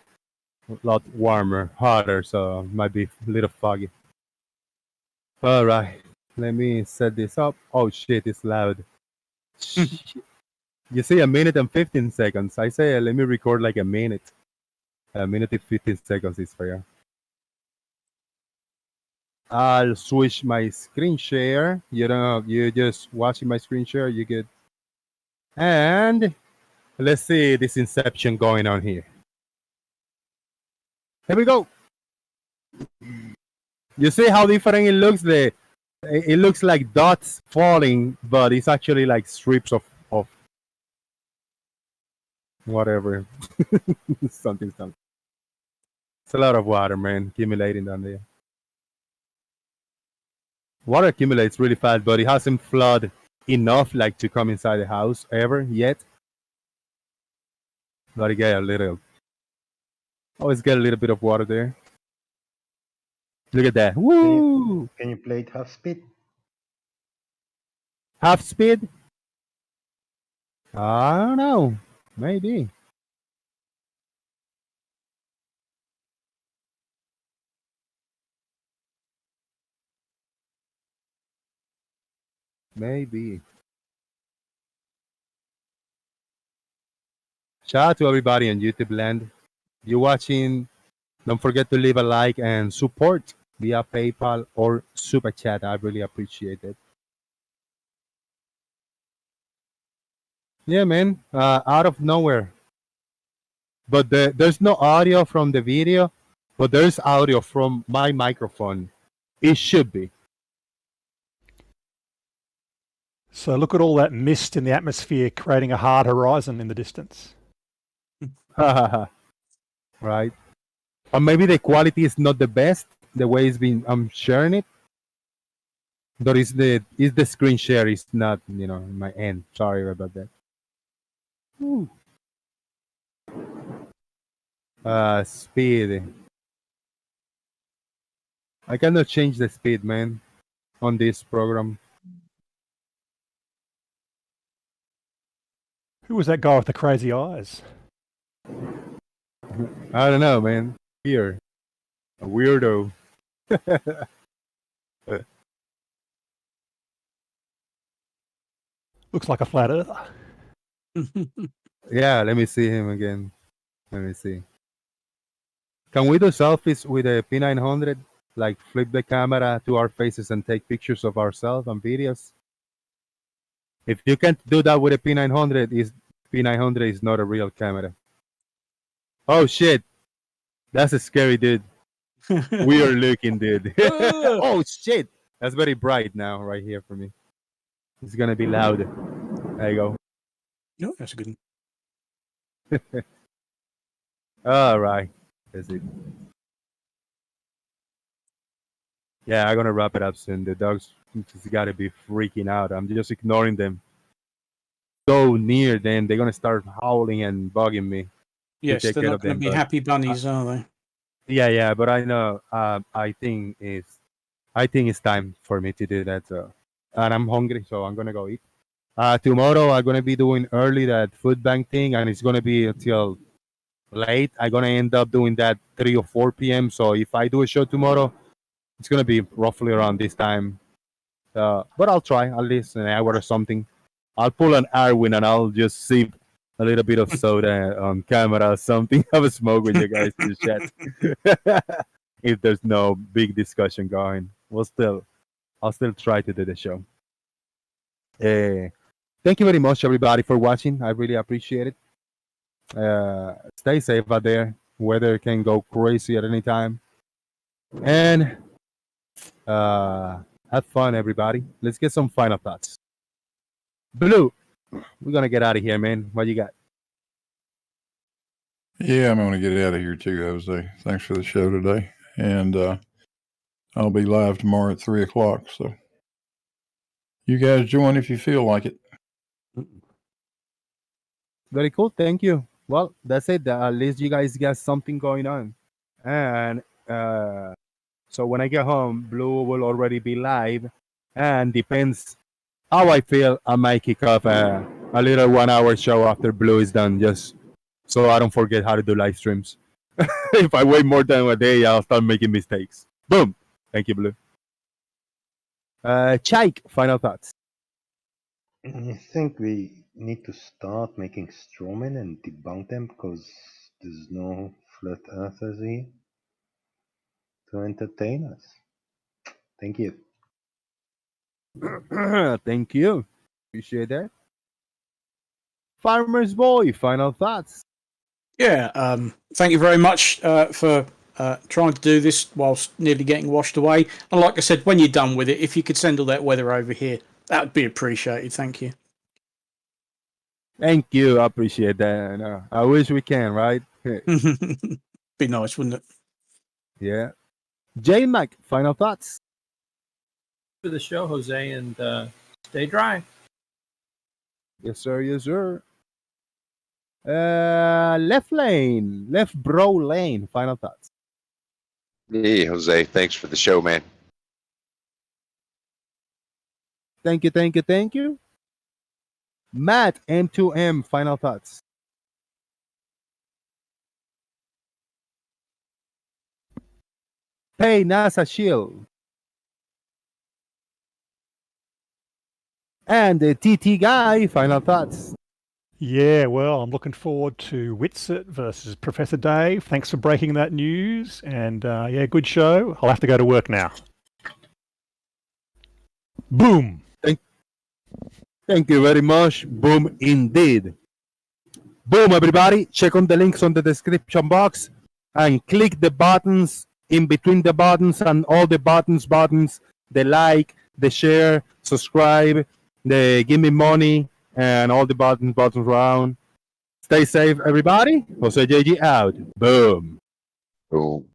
B: a lot warmer, hotter, so it might be a little foggy. All right, let me set this up. Oh shit, it's loud. You see, 1 minute and 15 seconds. I say, let me record like a minute. 1 minute and 15 seconds is fair. I'll switch my screen share. You just watching my screen share, you good. And let's see this inception going on here. Here we go. You see how different it looks? It looks like dots falling, but it's actually like strips of whatever. something. It's a lot of water, man, accumulating down there. Water accumulates really fast, but it hasn't flooded enough like to come inside the house ever yet. But it get a little. Always get a little bit of water there. Look at that. Woo!
F: Can you play it half speed?
B: Half speed? I don't know. Maybe. Maybe. Shout out to everybody on YouTube land. If you're watching, don't forget to leave a like and support via PayPal or Super Chat. I really appreciate it. Yeah, man. Out of nowhere. But there's no audio from the video, but there's audio from my microphone. It should be.
H: So look at all that mist in the atmosphere creating a hard horizon in the distance.
B: Right. Or maybe the quality is not the best, the way I'm sharing it. But is the screen share is not in my end. Sorry about that. Ooh. Speed. I cannot change the speed, man, on this program.
H: Who was that guy with the crazy eyes?
B: I don't know, man. Here, a weirdo.
H: Looks like a flat earther.
B: Yeah, let me see him again. Let me see. Can we do selfies with a P900? Like flip the camera to our faces and take pictures of ourselves and videos? If you can't do that with a P900 is not a real camera. Oh shit. That's a scary dude. Weird looking dude. Oh shit. That's very bright now right here for me. It's gonna be loud. There you go.
C: No, that's a good one.
B: All right. That's it. Yeah, I'm gonna wrap it up soon. The dogs just gotta be freaking out. I'm just ignoring them. So near them, they're gonna start howling and bugging me.
C: Yes,
B: take
C: they're
B: care
C: not
B: of
C: going
B: them,
C: to be
B: but
C: happy bunnies, are they?
B: yeah, but I know. I think it's time for me to do that. So, and I'm hungry, so I'm gonna go eat. Tomorrow I'm gonna be doing early that food bank thing, and it's gonna be until late. I'm gonna end up doing that 3 or 4 p.m. So if I do a show tomorrow, it's gonna be roughly around this time. But I'll try at least an hour or something. I'll pull an Arwin and I'll just sip a little bit of soda on camera or something. Have a smoke with you guys to chat. If there's no big discussion going, I'll still try to do the show. Thank you very much, everybody, for watching. I really appreciate it. Stay safe out there. Weather can go crazy at any time. And have fun, everybody. Let's get some final thoughts. Blue, we're gonna get out of here, man. What you got?
G: Yeah, I'm going to get out of here too, Jose. Thanks for the show today. And I'll be live tomorrow at 3 o'clock. So you guys join if you feel like it.
B: Very cool. Thank you. Well, that's it. At least you guys got something going on. And so when I get home, Blue will already be live. And depends how I feel, I might kick off a little 1 hour show after Blue is done, just so I don't forget how to do live streams. If I wait more than a day, I'll start making mistakes. Boom. Thank you, Blue. Chaik, final thoughts.
F: I think we need to start making strawmen and debunk them because there's no flat earthers here to entertain us. Thank you.
B: Thank you. Appreciate that. Farmer's Boy, final thoughts.
C: Yeah, thank you very much for trying to do this whilst nearly getting washed away. And like I said, when you're done with it, if you could send all that weather over here, that would be appreciated. Thank you.
B: Thank you. I appreciate that. I wish we can, right?
C: Be nice, wouldn't it?
B: Yeah. J Mac, final thoughts.
M: For the show, Jose, and stay dry.
B: Yes, sir. Yes, sir. Left bro lane, final thoughts.
J: Hey, Jose, thanks for the show, man.
B: Thank you. Matt, M2M, final thoughts. Hey, NASA Shield. And the TT guy, final thoughts.
H: Yeah, well, I'm looking forward to Witsit versus Professor Dave. Thanks for breaking that news. And yeah, good show. I'll have to go to work now. Boom.
B: Thank you very much. Boom indeed. Boom, everybody. Check on the links on the description box and click the buttons in between the buttons and all the buttons, the like, the share, subscribe, the give me money, and all the buttons around. Stay safe, everybody. Jose JG out. Boom.
J: Boom.